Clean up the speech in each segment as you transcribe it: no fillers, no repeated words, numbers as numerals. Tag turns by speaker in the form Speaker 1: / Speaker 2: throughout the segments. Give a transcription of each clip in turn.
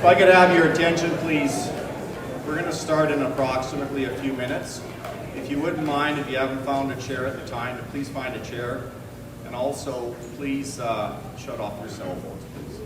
Speaker 1: If I could have your attention, please. We're going to start in approximately a few minutes. If you wouldn't mind, if you haven't found a chair at the time, to please find a chair. And also, please shut off your cell phones, please.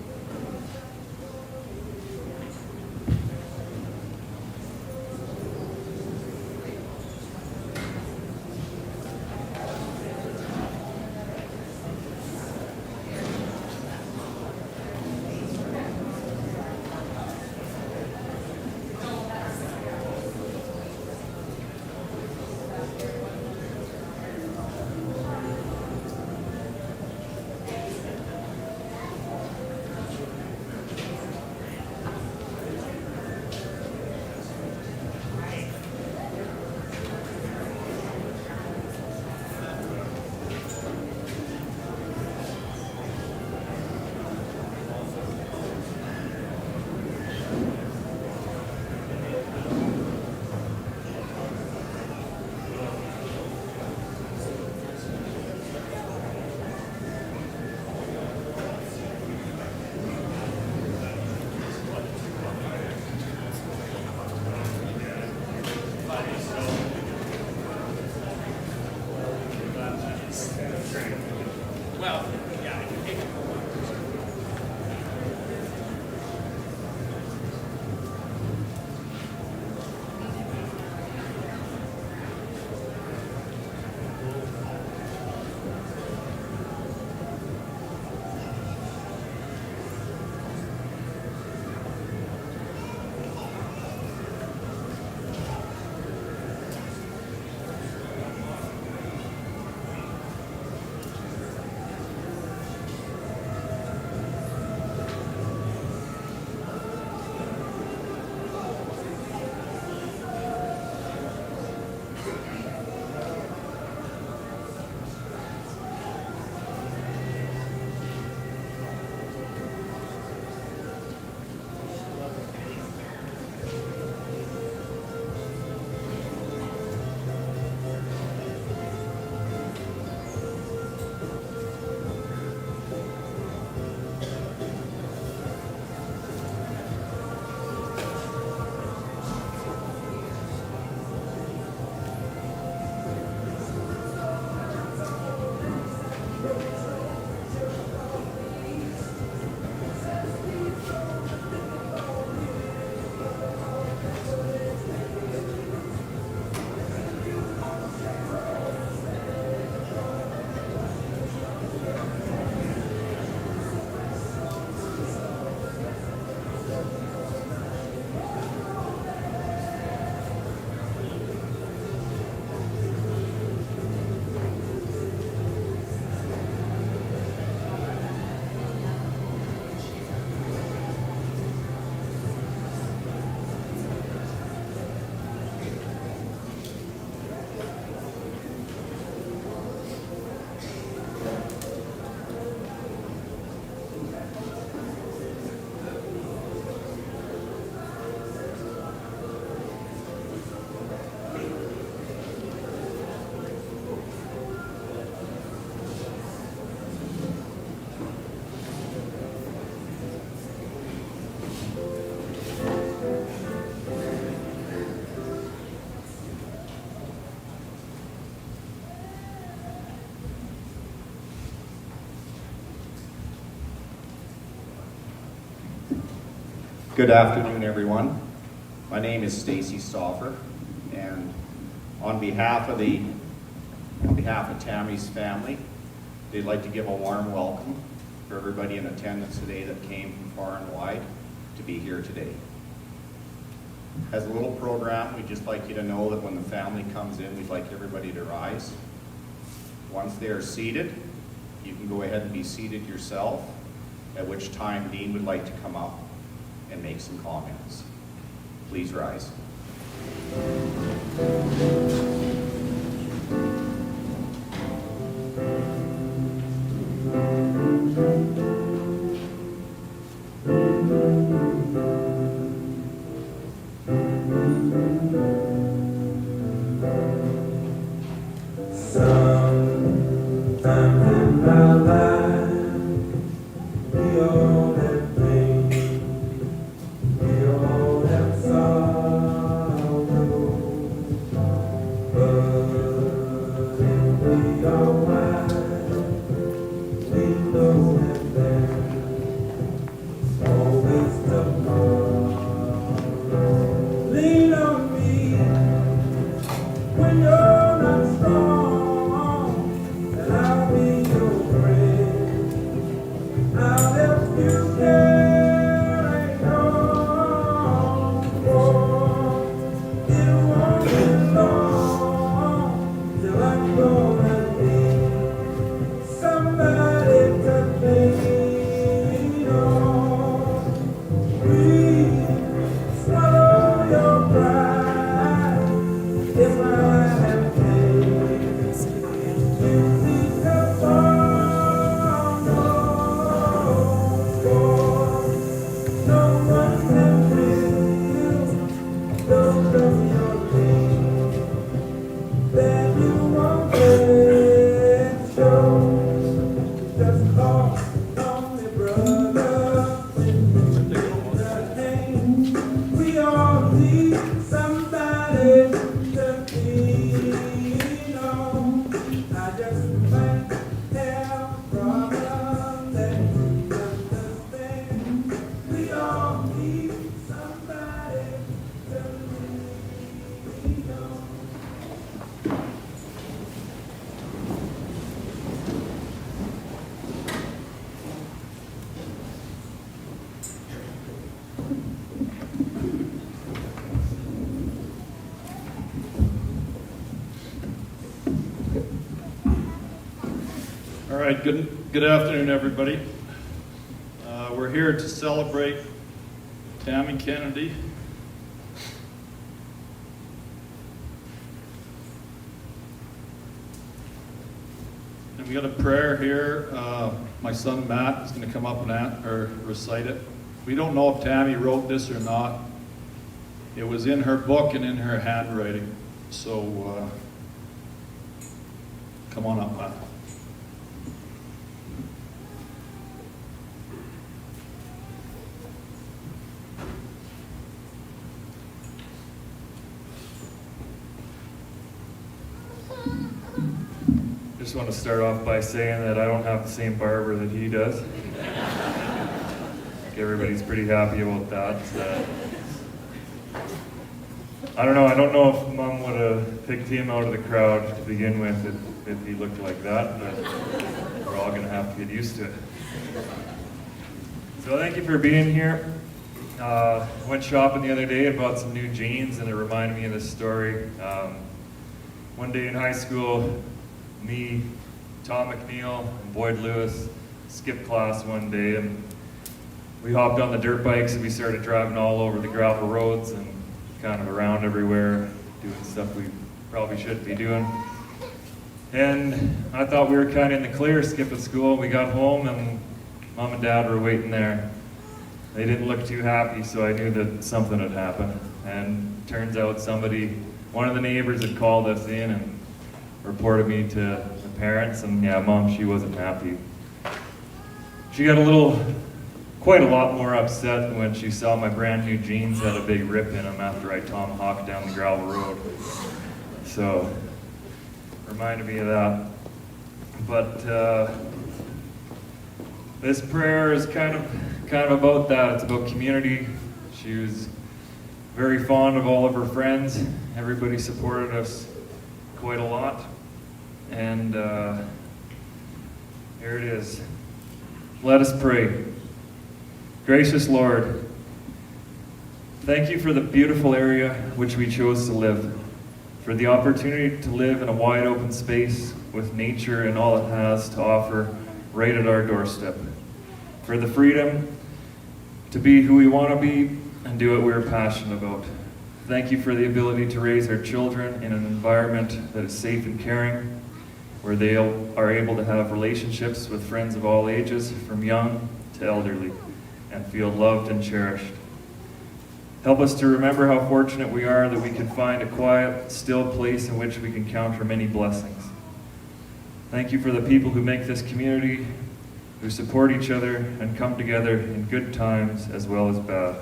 Speaker 1: Good afternoon, everyone. My name is Stacy Stauffer, and on behalf of Tammy's family, they'd like to give a warm welcome for everybody in attendance today that came from far and wide to be here today. As a little program, we'd just like you to know that when the family comes in, we'd like everybody to rise. Once they are seated, you can go ahead and be seated yourself, at which time Dean would like to come up and make some comments. Please rise.
Speaker 2: right, good afternoon, everybody. We're here to celebrate Tammy Kennedy. And we got a prayer here. My son Matt is going to come up and recite it. We don't know if Tammy wrote this or not. It was in her book and in her handwriting. So come on up, Matt.
Speaker 3: Just want to start off by saying that I don't have the same barber that he does. Everybody's pretty happy about that. I don't know if Mom would have picked him out of the crowd to begin with if he looked like that, but we're all going to have to get used to it. So thank you for being here. Went shopping the other day and bought some new jeans, and it reminded me of this story. One day in high school, me, Tom McNeil, and Boyd Lewis skipped class one day, and we hopped on the dirt bikes and we started driving all over the gravel roads and kind of around everywhere, doing stuff we probably shouldn't be doing. And I thought we were kind of in the clear skipping school. We got home and Mom and Dad were waiting there. They didn't look too happy, so I knew that something had happened. And turns out one of the neighbors had called us in and reported me to the parents, and yeah, Mom, she wasn't happy. She got quite a lot more upset when she saw my brand new jeans had a big rip in them after I tomahawked down the gravel road. So, reminded me of that. But this prayer is kind of about that. It's about community. She was very fond of all of her friends. Everybody supported us quite a lot. And here it is. Let us pray. Gracious Lord, thank you for the beautiful area which we chose to live, for the opportunity to live in a wide open space with nature and all it has to offer right at our doorstep, for the freedom to be who we want to be and do what we're passionate about. Thank you for the ability to raise our children in an environment that is safe and caring, where they are able to have relationships with friends of all ages, from young to elderly, and feel loved and cherished. Help us to remember how fortunate we are that we can find a quiet, still place in which we can count our many blessings. Thank you for the people who make this community, who support each other and come together in good times as well as bad.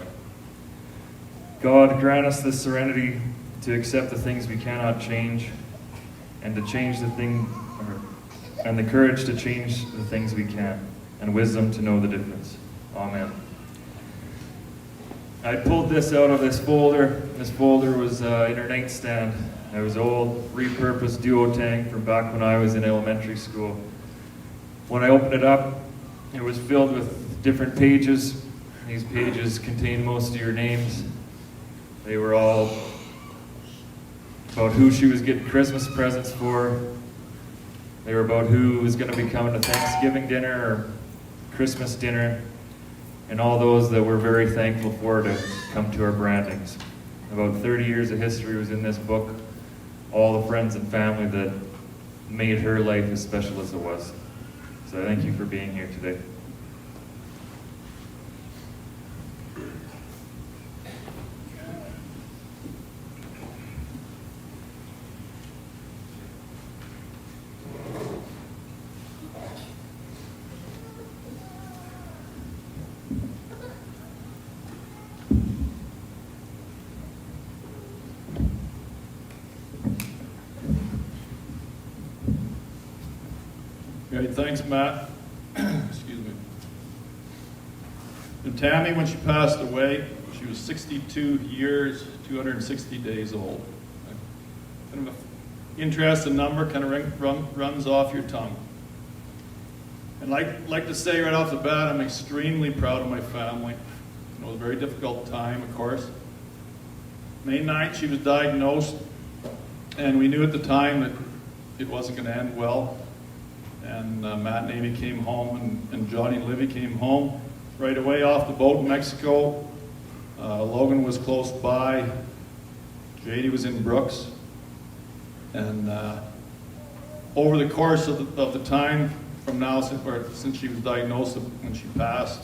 Speaker 3: God, grant us the serenity to accept the things we cannot change, and to change and the courage to change the things we can, and wisdom to know the difference. Amen. I pulled this out of this folder. This folder was in her nightstand. It was an old repurposed duo tank from back when I was in elementary school. When I opened it up, it was filled with different pages. These pages contained most of your names. They were all about who she was getting Christmas presents for. They were about who was going to be coming to Thanksgiving dinner or Christmas dinner, and all those that we're very thankful for to come to our brandings. About 30 years of history was in this book, all the friends and family that made her life as special as it was. So thank you for being here today.
Speaker 2: Great, thanks, Matt. Excuse me. And Tammy, when she passed away, she was 62 years, 260 days old. Kind of an interesting number, kind of runs off your tongue. And like to say right off the bat, I'm extremely proud of my family. It was a very difficult time, of course. May 9th, she was diagnosed, and we knew at the time that it wasn't going to end well. And Matt and Amy came home, and Johnny and Livy came home right away off the boat in Mexico. Logan was close by. JD was in Brooks. And over the course of the time from now, since she was diagnosed when she passed,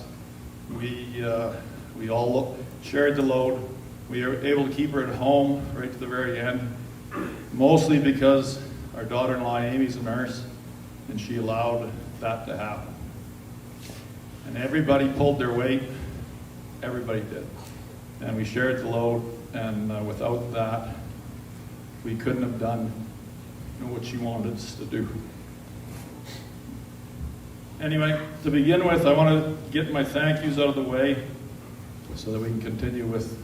Speaker 2: we all shared the load. We were able to keep her at home right to the very end, mostly because our daughter-in-law Amy's a nurse, and she allowed that to happen. And everybody pulled their weight. Everybody did. And we shared the load, and without that, we couldn't have done what she wanted us to do. Anyway, to begin with, I want to get my thank yous out of the way so that we can continue with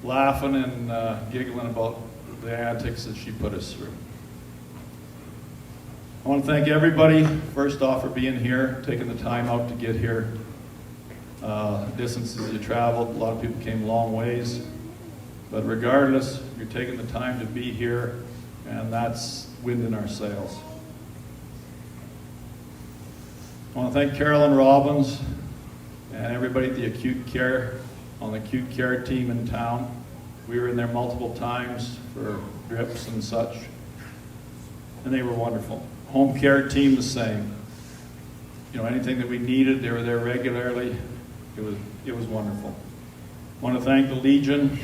Speaker 2: laughing and giggling about the antics that she put us through. I want to thank everybody, first off, for being here, taking the time out to get here. Distances you traveled, a lot of people came long ways. But regardless, you're taking the time to be here, and that's wind in our sails. I want to thank Carolyn Robbins and everybody at the acute care, on the acute care team in town. We were in there multiple times for drips and such, and they were wonderful. Home care team, the same. You know, anything that we needed, they were there regularly. It was wonderful. I want to thank the Legion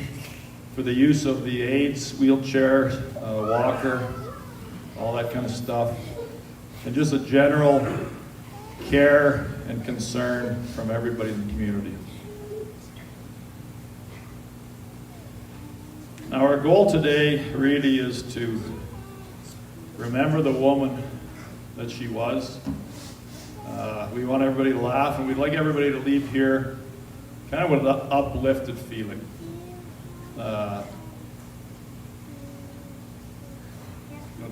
Speaker 2: for the use of the aids, wheelchair, walker, all that kind of stuff, and just a general care and concern from everybody in the community. Now, our goal today really is to remember the woman that she was. We want everybody to laugh, and we'd like everybody to leave here kind of with an uplifted feeling.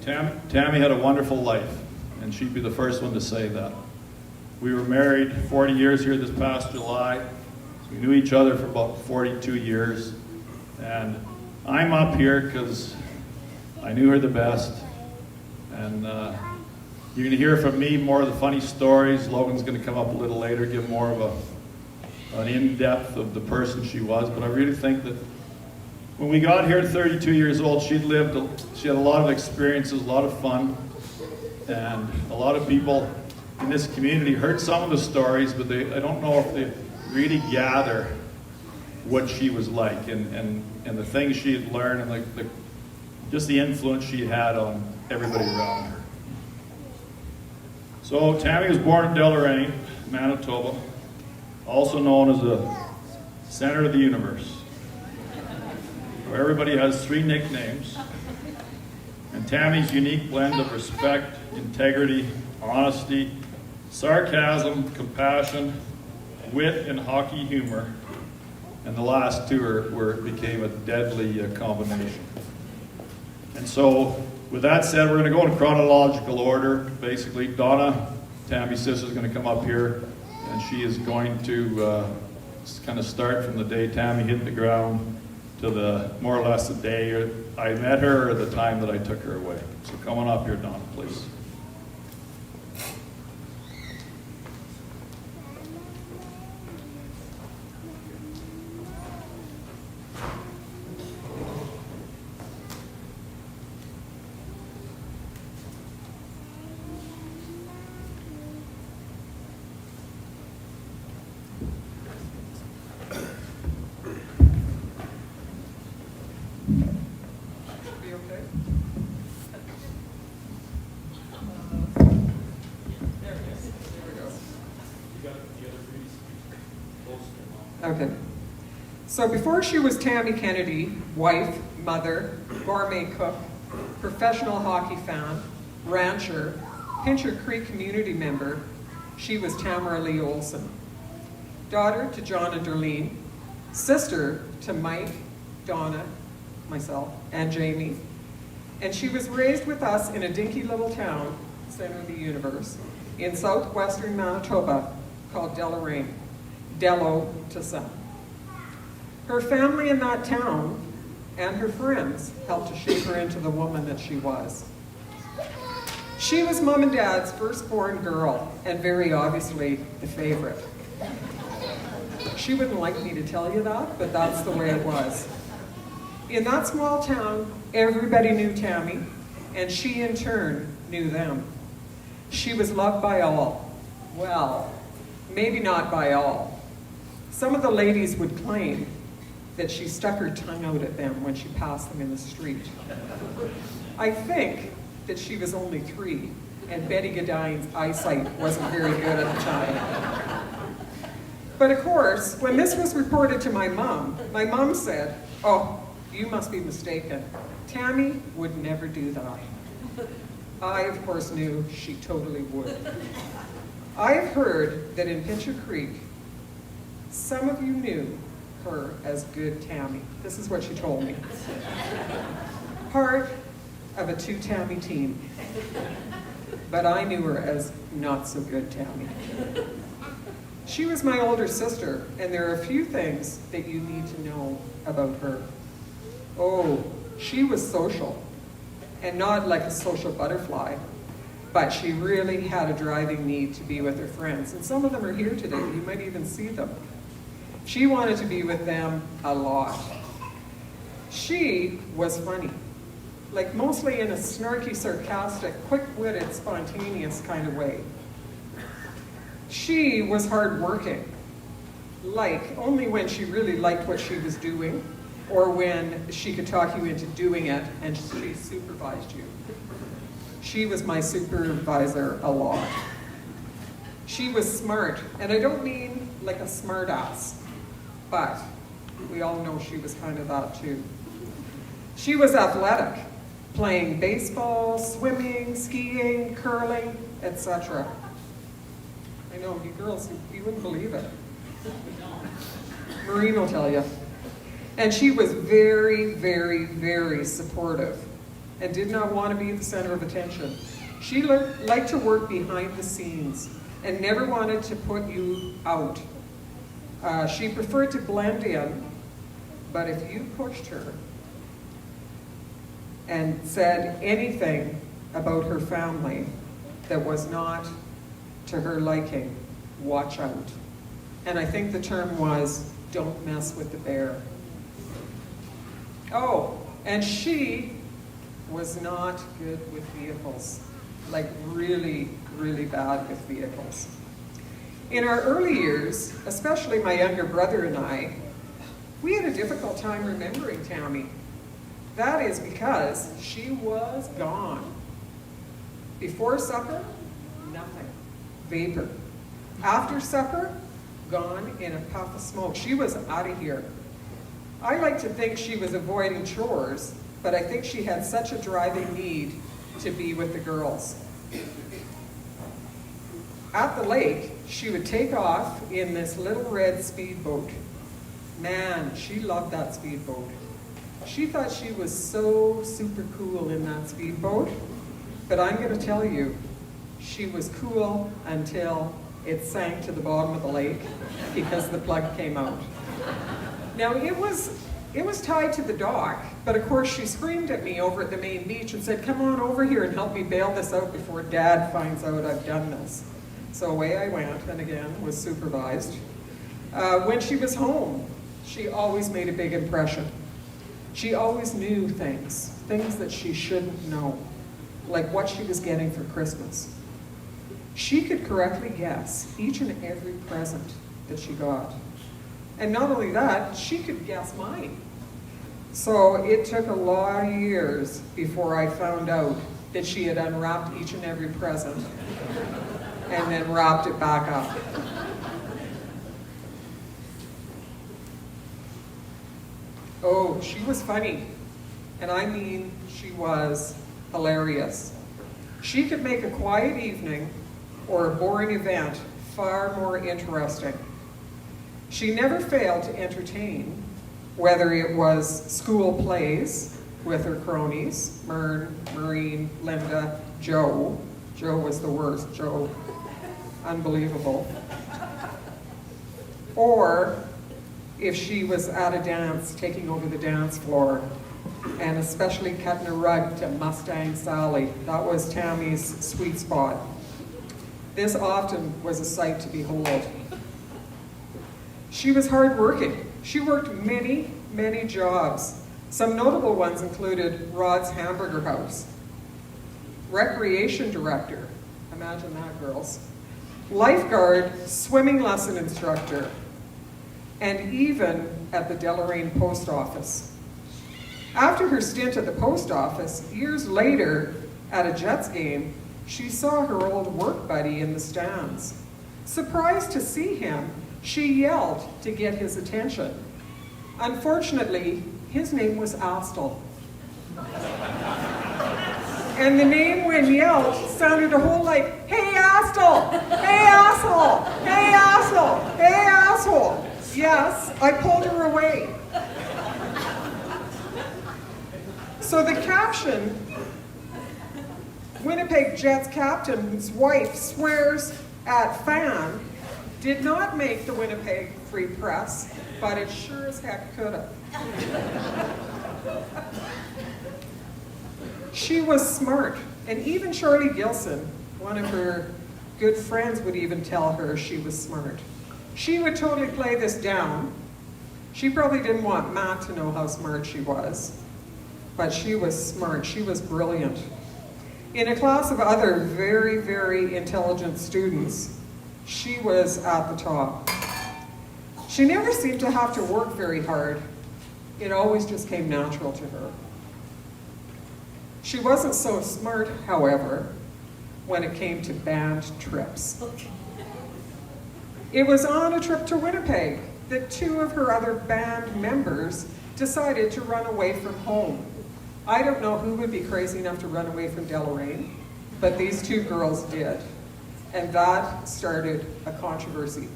Speaker 2: Tammy had a wonderful life, and she'd be the first one to say that. We were married 40 years here this past July. So we knew each other for about 42 years. And I'm up here because I knew her the best. And you're going to hear from me more of the funny stories. Logan's going to come up a little later, give more of an in-depth of the person she was. But I really think that when we got here at 32 years old, she had a lot of experiences, a lot of fun. And a lot of people in this community heard some of the stories, but I don't know if they really gather what she was like and the things she had learned and just the influence she had on everybody around her. So Tammy was born in Deloraine, Manitoba, also known as the center of the universe, where everybody has 3 nicknames. And Tammy's unique blend of respect, integrity, honesty, sarcasm, compassion, wit, and hockey humor, and the last 2 became a deadly combination. And so, with that said, we're going to go in chronological order. Basically, Donna, Tammy's sister, is going to come up here, and she is going to kind of start from the day Tammy hit the ground to the more or less the day I met her or the time that I took her away. So come on up here, Donna, please.
Speaker 4: Okay. So before she was Tammy Kennedy, wife, mother, gourmet cook, professional hockey fan, rancher, Pincher Creek community member, she was Tamara Lee Olson. Daughter to John and Darlene, sister to Mike, Donna, myself, and Jamie. And she was raised with us in a dinky little town, center of the universe, in southwestern Manitoba called Deloraine. Dello to some. Her family in that town and her friends helped to shape her into the woman that she was. She was Mom and Dad's firstborn girl, and very obviously the favorite. She wouldn't like me to tell you that, but that's the way it was. In that small town, everybody knew Tammy, and she in turn knew them. She was loved by all. Well, maybe not by all. Some of the ladies would claim that she stuck her tongue out at them when she passed them in the street. I think that she was only 3, and Betty Godine's eyesight wasn't very good at the time. But of course, when this was reported to my mom said, "Oh, you must be mistaken. Tammy would never do that." I, of course, knew she totally would. I have heard that in Pincher Creek, some of you knew her as Good Tammy. This is what she told me. Part of a 2-Tammy team. But I knew her as Not So Good Tammy. She was my older sister, and there are a few things that you need to know about her. Oh, she was social, and not like a social butterfly, but she really had a driving need to be with her friends, and some of them are here today. You might even see them. She wanted to be with them a lot. She was funny, like mostly in a snarky, sarcastic, quick-witted, spontaneous kind of way. She was hardworking, like only when she really liked what she was doing, or when she could talk you into doing it and she supervised you. She was my supervisor a lot. She was smart, and I don't mean like a smart ass, but we all know she was kind of that too. She was athletic, playing baseball, swimming, skiing, curling, etc. I know, you girls, you wouldn't believe it. Maureen will tell you. And she was very, very, very supportive and did not want to be at the center of attention. She liked to work behind the scenes and never wanted to put you out. She preferred to blend in, but if you pushed her and said anything about her family that was not to her liking, watch out. And I think the term was, don't mess with the bear. Oh, and she was not good with vehicles, like really, really bad with vehicles. In our early years, especially my younger brother and I, we had a difficult time remembering Tammy. That is because she was gone. Before supper, nothing. Vapor. After supper, gone in a puff of smoke. She was out of here. I like to think she was avoiding chores, but I think she had such a driving need to be with the girls. At the lake, she would take off in this little red speedboat. Man, she loved that speedboat. She thought she was so super cool in that speedboat, but I'm going to tell you, she was cool until it sank to the bottom of the lake because the plug came out. Now, it was tied to the dock, but of course she screamed at me over at the main beach and said, "Come on over here and help me bail this out before Dad finds out I've done this." So away I went, and again, was supervised. When she was home, she always made a big impression. She always knew things that she shouldn't know, like what she was getting for Christmas. She could correctly guess each and every present that she got. And not only that, she could guess mine. So it took a lot of years before I found out that she had unwrapped each and every present and then wrapped it back up. Oh, she was funny. And I mean, she was hilarious. She could make a quiet evening or a boring event far more interesting. She never failed to entertain, whether it was school plays with her cronies, Mern, Maureen, Linda, Joe. Joe was the worst, Joe. Unbelievable. Or if she was at a dance, taking over the dance floor, and especially cutting a rug to Mustang Sally. That was Tammy's sweet spot. This often was a sight to behold. She was hardworking. She worked many, many jobs. Some notable ones included Rod's Hamburger House, recreation director, imagine that, girls, lifeguard, swimming lesson instructor, and even at the Deloraine post office. After her stint at the post office, years later at a Jets game, she saw her old work buddy in the stands. Surprised to see him, she yelled to get his attention. Unfortunately, his name was Astle. And the name, when yelled, sounded a whole like, "Hey, Astle! Hey, asshole! Hey, asshole! Hey, asshole!" Yes, I pulled her away. So the caption, Winnipeg Jets captain's wife swears at fan, did not make the Winnipeg Free Press, but it sure as heck could have. She was smart, and even Charlie Gilson, one of her good friends, would even tell her she was smart. She would totally play this down. She probably didn't want Matt to know how smart she was, but she was smart. She was brilliant. In a class of other very, very intelligent students, she was at the top. She never seemed to have to work very hard. It always just came natural to her. She wasn't so smart, however, when it came to band trips. It was on a trip to Winnipeg that two of her other band members decided to run away from home. I don't know who would be crazy enough to run away from Deloraine, but these two girls did. And that started a controversy.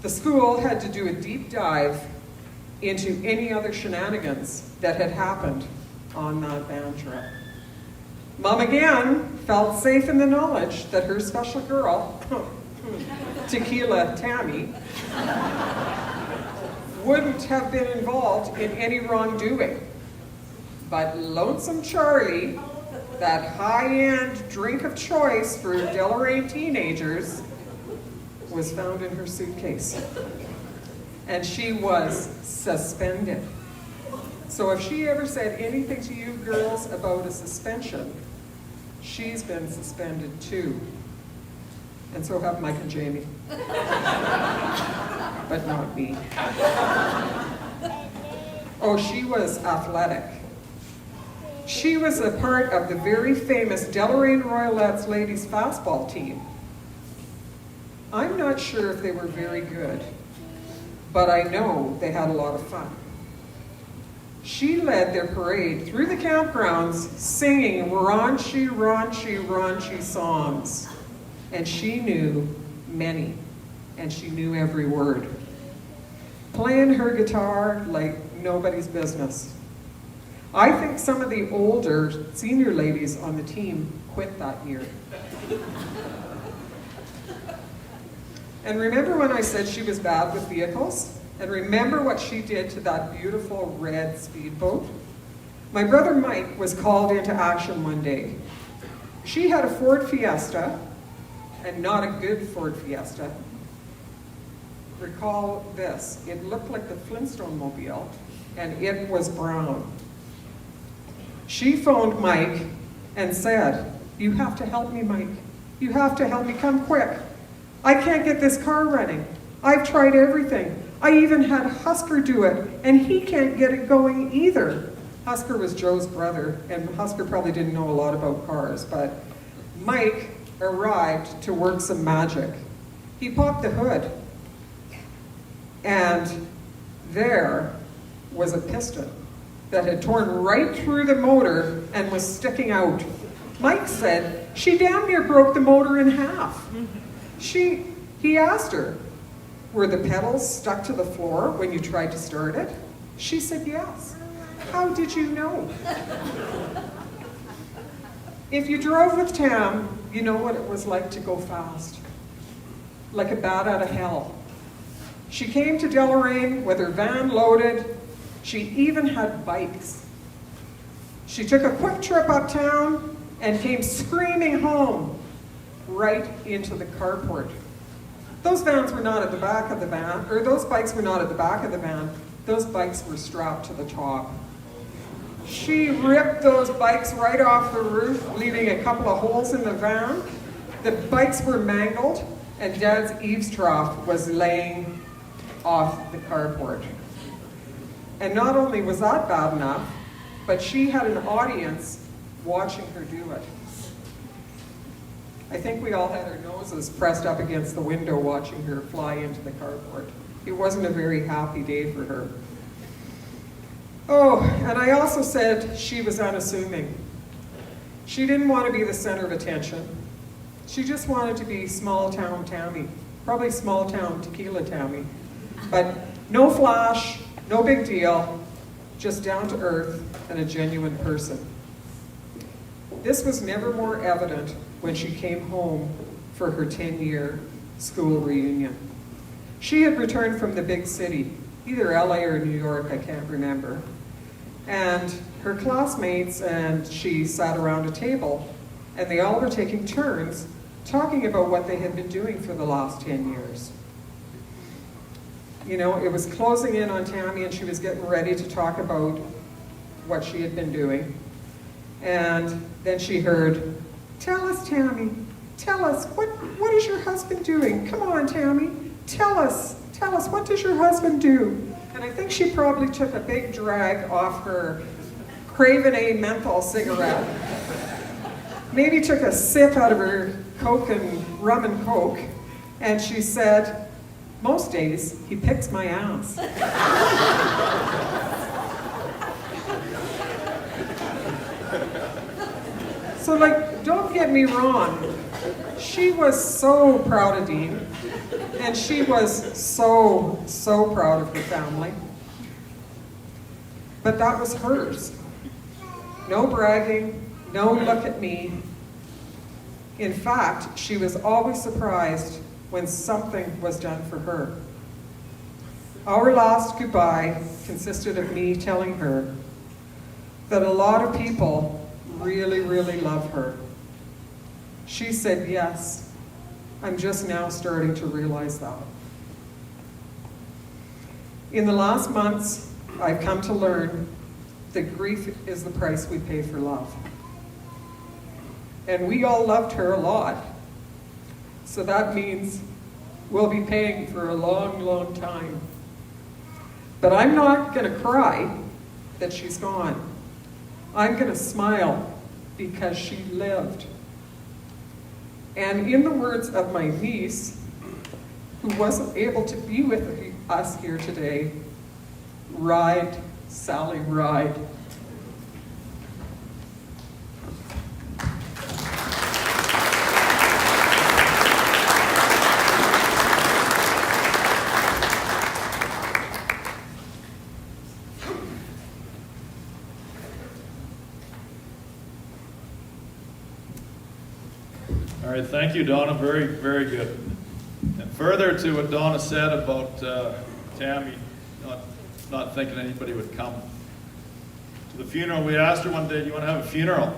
Speaker 4: The school had to do a deep dive into any other shenanigans that had happened on that band trip. Mom again felt safe in the knowledge that her special girl, Tequila Tammy, wouldn't have been involved in any wrongdoing. But Lonesome Charlie, that high-end drink of choice for Deloraine teenagers, was found in her suitcase. And she was suspended. So if she ever said anything to you girls about a suspension, she's been suspended too. And so have Mike and Jamie. But not me. Oh, she was athletic. She was a part of the very famous Deloraine Royalettes ladies fastball team. I'm not sure if they were very good, but I know they had a lot of fun. She led their parade through the campgrounds singing raunchy, raunchy, raunchy songs. And she knew many, and she knew every word. Playing her guitar like nobody's business. I think some of the older senior ladies on the team quit that year. And remember when I said she was bad with vehicles? And remember what she did to that beautiful red speedboat? My brother Mike was called into action one day. She had a Ford Fiesta, and not a good Ford Fiesta. Recall this, it looked like the Flintstone Mobile, and it was brown. She phoned Mike and said, "You have to help me, Mike. You have to help me, come quick. I can't get this car running. I've tried everything. I even had Husker do it, and he can't get it going either." Husker was Joe's brother, and Husker probably didn't know a lot about cars, but Mike arrived to work some magic. He popped the hood, and there was a piston that had torn right through the motor and was sticking out. Mike said, "She damn near broke the motor in half." He asked her, "Were the pedals stuck to the floor when you tried to start it?" She said, "Yes." "How did you know?" If you drove with Tam, you know what it was like to go fast. Like a bat out of hell. She came to Deloraine with her van loaded. She even had bikes. She took a quick trip uptown and came screaming home right into the carport. Those vans were not at the back of the van, or those bikes were not at the back of the van. Those bikes were strapped to the top. She ripped those bikes right off the roof, leaving a couple of holes in the van. The bikes were mangled, and Dad's eaves trough was laying off the carport. And not only was that bad enough, but she had an audience watching her do it. I think we all had our noses pressed up against the window watching her fly into the carport. It wasn't a very happy day for her. Oh, and I also said she was unassuming. She didn't want to be the center of attention. She just wanted to be small town Tammy, probably small town tequila Tammy. But no flash, no big deal, just down to earth and a genuine person. This was never more evident when she came home for her 10-year school reunion. She had returned from the big city, either LA or New York, I can't remember. And her classmates and she sat around a table, and they all were taking turns talking about what they had been doing for the last 10 years. You know, it was closing in on Tammy, and she was getting ready to talk about what she had been doing. And then she heard, "Tell us, Tammy, tell us, what is your husband doing? Come on, Tammy, tell us, what does your husband do?" And I think she probably took a big drag off her Craven A menthol cigarette, maybe took a sip out of her Coke and rum and Coke, and she said, "Most days, he picks my ass." So, like, don't get me wrong. She was so proud of Dean, and she was so, so proud of her family. But that was hers. No bragging, no look at me. In fact, she was always surprised when something was done for her. Our last goodbye consisted of me telling her that a lot of people really, really love her. She said, "Yes, I'm just now starting to realize that." In the last months, I've come to learn that grief is the price we pay for love. And we all loved her a lot. So that means we'll be paying for a long, long time. But I'm not going to cry that she's gone. I'm going to smile because she lived. And in the words of my niece, who wasn't able to be with us here today, ride, Sally, ride.
Speaker 2: All right, thank you, Donna. Very, very good. And further to what Donna said about Tammy not thinking anybody would come to the funeral, we asked her one day, "Do you want to have a funeral?"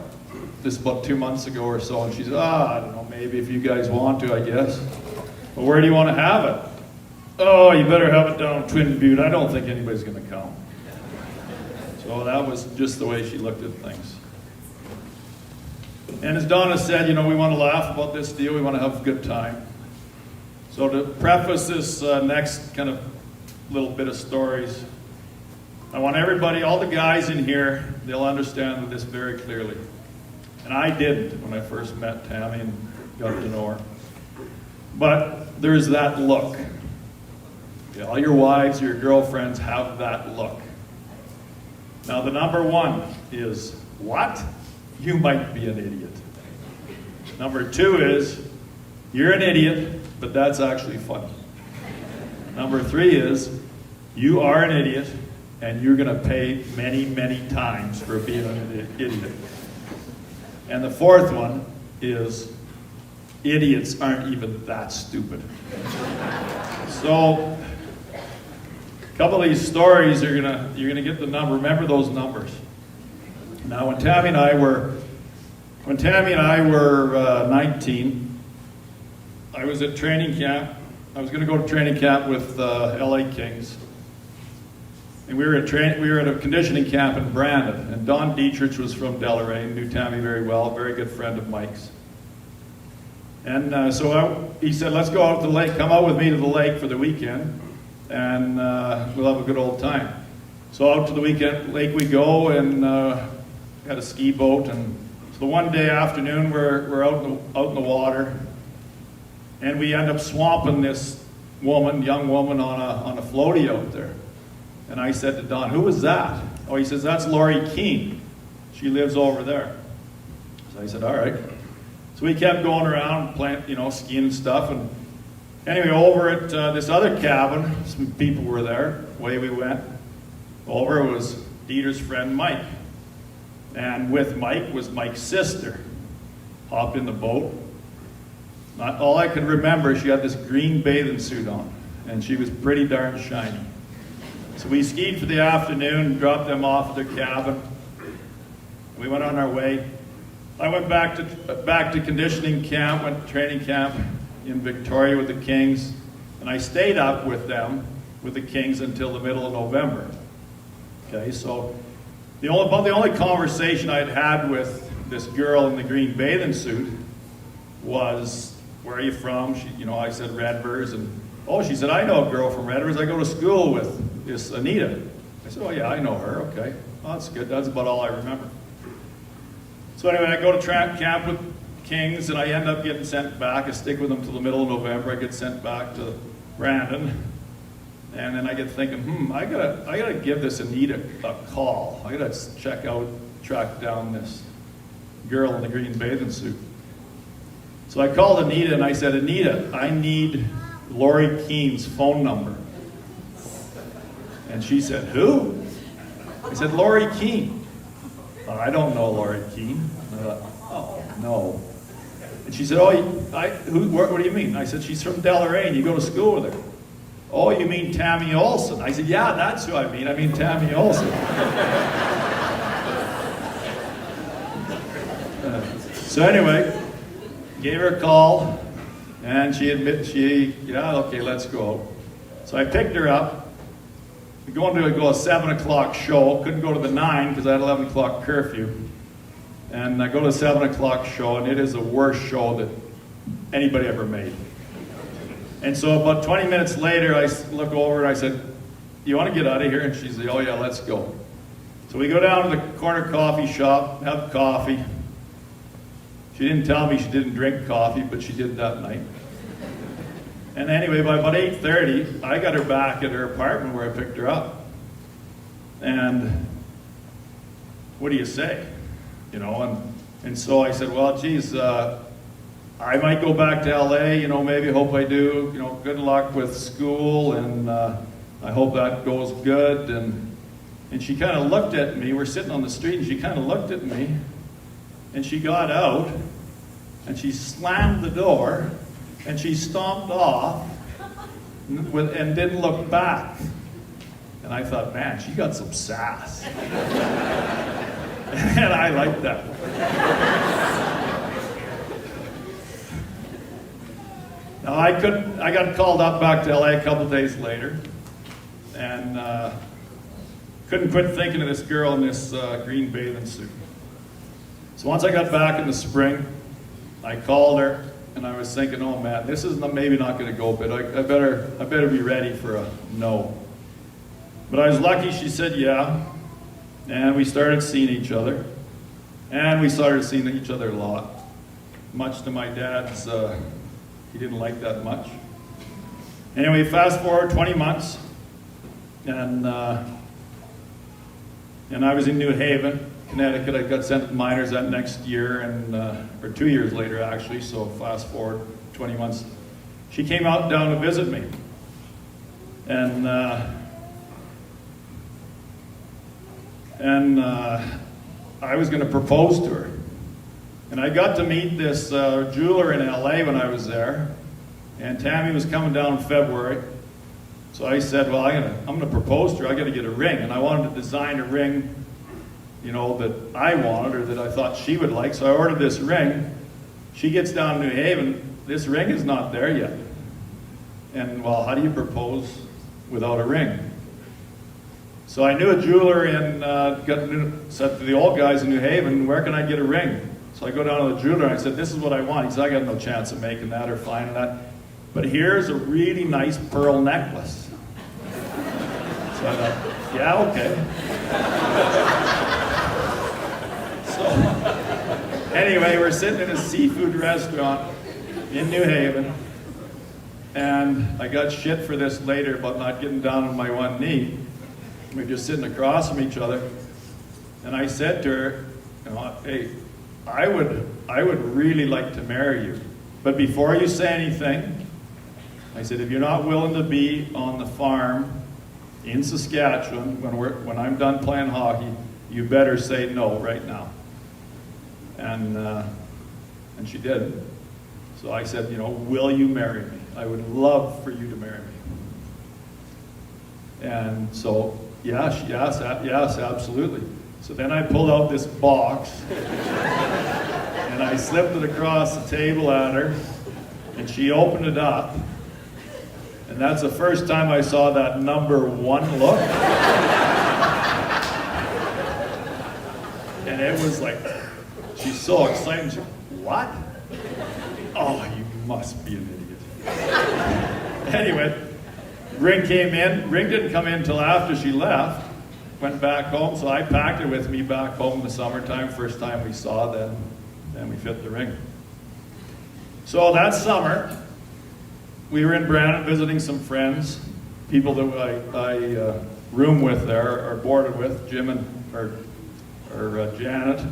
Speaker 2: This about 2 months ago or so, and she said, "I don't know, maybe if you guys want to, I guess." "Well, where do you want to have it?" "Oh, you better have it down Twin Butte. I don't think anybody's going to come." So that was just the way she looked at things. And as Donna said, you know, we want to laugh about this deal. We want to have a good time. So to preface this next kind of little bit of stories, I want everybody, all the guys in here, they'll understand this very clearly. And I didn't when I first met Tammy and got to know her. But there's that look. Yeah, all your wives, your girlfriends have that look. Now the number one is, what? You might be an idiot. Number two is, you're an idiot, but that's actually funny. Number three is, you are an idiot, and you're going to pay many, many times for being an idiot. And the fourth one is, idiots aren't even that stupid. So A couple of these stories, you're gonna get the number. Remember those numbers. Now, when Tammy and I were 19, I was at training camp. I was going to go to training camp with LA Kings, and we were at a conditioning camp in Brandon. And Don Dietrich was from Deloraine, knew Tammy very well, very good friend of Mike's. And he said, "Let's go out to the lake. Come out with me to the lake for the weekend, and we'll have a good old time." So out to the lake we go, and had a ski boat. And so one day afternoon, we're out in the water, and we end up swamping this young woman on a floaty out there. And I said to Don, "Who was that?" Oh, he says, "That's Lori Keene. She lives over there." So I said, "All right." So we kept going around, skiing and stuff. And anyway, over at this other cabin, some people were there. Away we went. Over was Dieter's friend Mike. And with Mike was Mike's sister. Hopped in the boat. All I could remember, she had this green bathing suit on, and she was pretty darn shiny. So we skied for the afternoon, dropped them off at their cabin. We went on our way. I went back to conditioning camp, went to training camp in Victoria with the Kings, and I stayed up with them, with the Kings, until the middle of November. Okay, so the only conversation I'd had with this girl in the green bathing suit was, "Where are you from?" I said Redvers, and she said, "I know a girl from Redvers. I go to school with this Anita." I said, "Oh yeah, I know her." Okay, well, that's good. That's about all I remember. So anyway, I go to camp with Kings, and I end up getting sent back. I stick with them till the middle of November. I get sent back to Brandon, and then I get thinking, I gotta give this Anita a call. I gotta track down this girl in the green bathing suit. So I called Anita and I said, "Anita, I need Lori Keene's phone number." And she said, "Who?" I said, "Lori Keene." "I don't know Lori Keene." And I thought, "Oh, no." And she said, what do you mean? I said, "She's from Deloraine. You go to school with her." "Oh, you mean Tammy Olson?" I said, "Yeah, that's who I mean. I mean Tammy Olson." So anyway, gave her a call, and she admitted, okay, let's go. So I picked her up. We're going to go a 7 o'clock show. Couldn't go to the 9 because I had 11 o'clock curfew. And I go to the 7 o'clock show, and it is the worst show that anybody ever made. And so about 20 minutes later, I look over and I said, "You want to get out of here?" And she said, "Oh yeah, let's go." So we go down to the corner coffee shop, have coffee. She didn't tell me she didn't drink coffee, but she did that night. And anyway, by about 8:30, I got her back at her apartment where I picked her up. And what do you say? And so I said, "Well, geez, I might go back to LA, maybe, hope I do. Good luck with school, and I hope that goes good." And she kind of looked at me. We're sitting on the street, and she kind of looked at me, and she got out, and she slammed the door, and she stomped off and didn't look back. And I thought, man, she got some sass. And I liked that. Now I got called up back to LA a couple days later, and couldn't quit thinking of this girl in this green bathing suit. So once I got back in the spring, I called her, and I was thinking, oh man, this is maybe not going to go, but I better be ready for a no. But I was lucky. She said yeah, and we started seeing each other, and we started seeing each other a lot. Much to my dad's, he didn't like that much. Anyway, fast forward 20 months, and I was in New Haven, Connecticut. I got sent to minors that next year, or 2 years later actually, so fast forward 20 months. She came out down to visit me, and I was going to propose to her. And I got to meet this jeweler in LA when I was there, and Tammy was coming down in February. So I said, well, I'm gonna propose to her. I got to get a ring, and I wanted to design a ring, you know, that I wanted or that I thought she would like. So I ordered this ring. She gets down to New Haven. This ring is not there yet. And well, how do you propose without a ring? So I knew a jeweler said to the old guys in New Haven, where can I get a ring? So I go down to the jeweler and I said, this is what I want. He said, I got no chance of making that or finding that. But here's a really nice pearl necklace. So I thought, yeah, okay. So anyway, we're sitting in a seafood restaurant in New Haven. And I got shit for this later about not getting down on my one knee. We're just sitting across from each other. And I said to her, you know, hey, I would really like to marry you. But before you say anything, I said, if you're not willing to be on the farm in Saskatchewan when I'm done playing hockey, you better say no right now. And she did. So I said, you know, will you marry me? I would love for you to marry me. And so, yes, absolutely. So then I pulled out this box and I slipped it across the table at her, and she opened it up. And that's the first time I saw that number 1 look. And it was like, she's so excited. She, what? Oh, you must be an idiot. Anyway, ring came in. Ring didn't come in until after she left. Went back home, so I packed it with me back home in the summertime. First time we saw, then we fit the ring. So that summer, we were in Brandon visiting some friends, people that I room with there, or boarded with, Jim or Janet,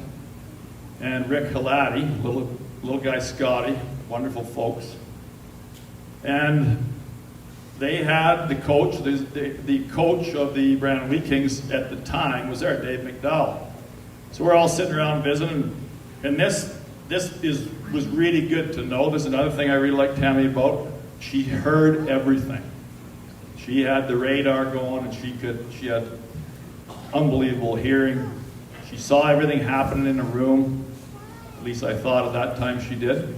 Speaker 2: and Rick Halati, little guy Scotty, wonderful folks. And they had the coach, the coach of the Brandon Wheat Kings at the time was there, Dave McDowell. So we're all sitting around visiting, and this was really good to know. This is another thing I really like Tammy about. She heard everything. She had the radar going, and she had unbelievable hearing. She saw everything happening in the room. At least I thought at that time she did.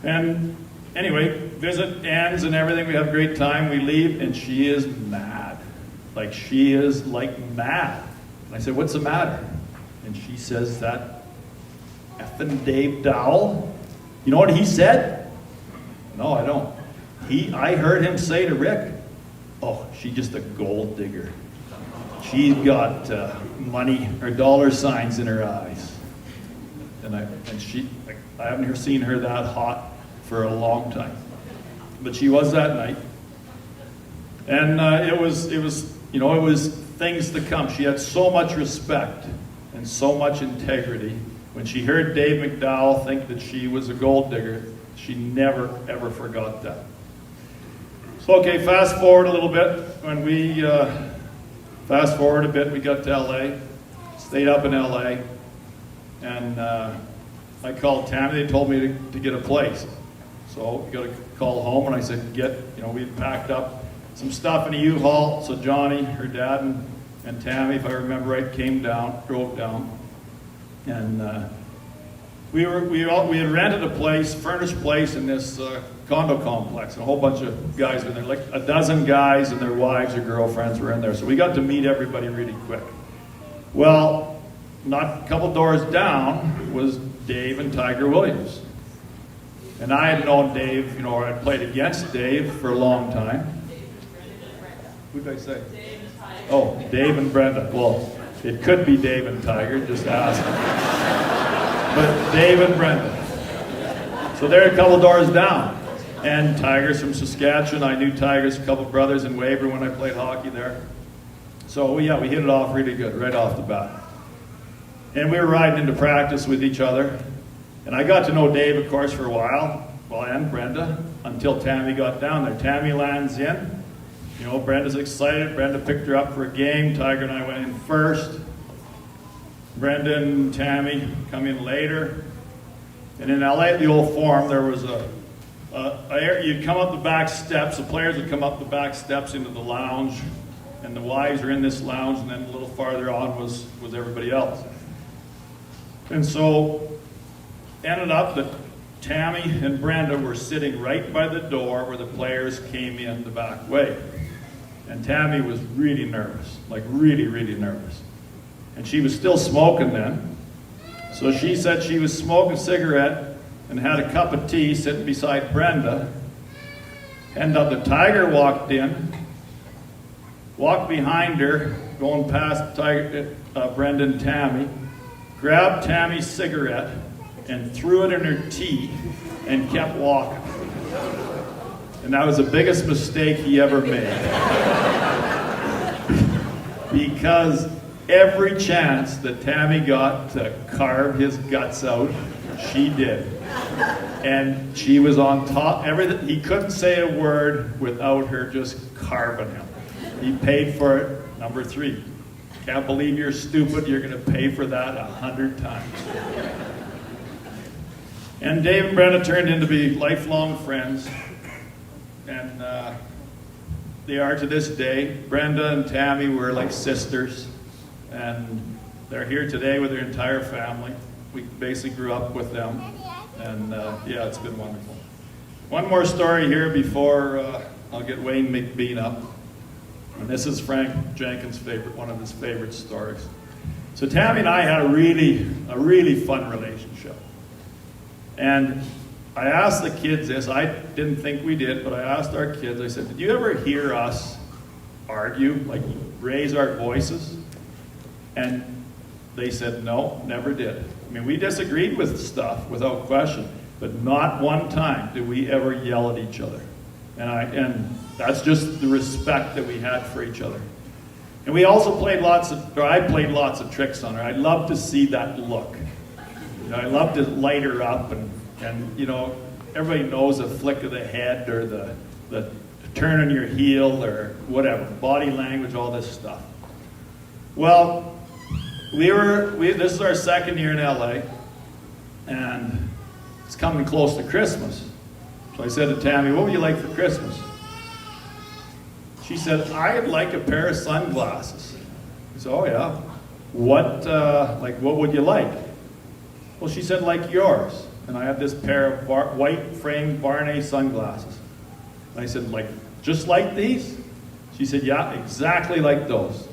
Speaker 2: And anyway, visit ends and everything. We have a great time. We leave, and she is mad. Like, she is like mad. And I said, what's the matter? And she says, that effing Dave Dowell. You know what he said? No, I don't. I heard him say to Rick, oh, she's just a gold digger. She's got money or dollar signs in her eyes. And I haven't seen her that hot for a long time. But she was that night. And it was things to come. She had so much respect and so much integrity. When she heard Dave McDowell think that she was a gold digger, she never, ever forgot that. So, okay, fast forward a little bit. When we we got to LA, stayed up in LA, and I called Tammy. They told me to get a place. So we got a call home, and I said, we'd packed up some stuff in a U-Haul. So Johnny, her dad, and Tammy, if I remember right, drove down. And we had rented a place, furnished place in this condo complex. And a whole bunch of guys were there, like a dozen guys and their wives or girlfriends were in there. So we got to meet everybody really quick. Well, not a couple doors down was Dave and Tiger Williams. And I had known Dave, or I'd played against Dave for a long time. Who did I say? Oh, Dave and Brenda. Well, it could be Dave and Tiger, just ask. But Dave and Brenda. So they're a couple doors down. And Tiger's from Saskatchewan. I knew Tiger's a couple brothers in Weyburn when I played hockey there. So we hit it off really good right off the bat. And we were riding into practice with each other. And I got to know Dave, of course, for a while, and Brenda, until Tammy got down there. Tammy lands in. Brenda's excited. Brenda picked her up for a game. Tiger and I went in first. Brenda and Tammy come in later. And in LA at the Old Forum, there was a You'd come up the back steps, the players would come up the back steps into the lounge, and the wives are in this lounge, and then a little farther on was everybody else. And so, ended up that Tammy and Brenda were sitting right by the door where the players came in the back way. And Tammy was really nervous, like really, really nervous. And she was still smoking then. So she said she was smoking a cigarette and had a cup of tea sitting beside Brenda. And the Tiger walked in, walked behind her, going past Brenda and Tammy, grabbed Tammy's cigarette and threw it in her tea and kept walking. And that was the biggest mistake he ever made. Because every chance that Tammy got to carve his guts out, she did. And she was on top, everything. He couldn't say a word without her just carving him. He paid for it, number 3. Can't believe you're stupid, you're going to pay for that 100 times. And Dave and Brenda turned into be lifelong friends. And they are to this day. Brenda and Tammy were like sisters. And they're here today with their entire family. We basically grew up with them. And yeah, it's been wonderful. One more story here before I'll get Wayne McBean up. And this is Frank Jenkins' favorite, one of his favorite stories. So Tammy and I had a really fun relationship. And I asked the kids this, I didn't think we did, but I asked our kids, I said, did you ever hear us argue, like raise our voices? And they said, no, never did. I mean, we disagreed with stuff without question, but not one time did we ever yell at each other. And that's just the respect that we had for each other. And we also played I played lots of tricks on her. I'd love to see that look. You know, I love to light her up and you know, everybody knows a flick of the head or the turn on your heel or whatever, body language, all this stuff. Well, this is our second year in LA, and it's coming close to Christmas. So I said to Tammy, what would you like for Christmas? She said, I'd like a pair of sunglasses. I said, oh yeah. What would you like? Well, she said, like yours. And I had this pair of white framed Barney sunglasses. And I said, like, just like these? She said, yeah, exactly like those.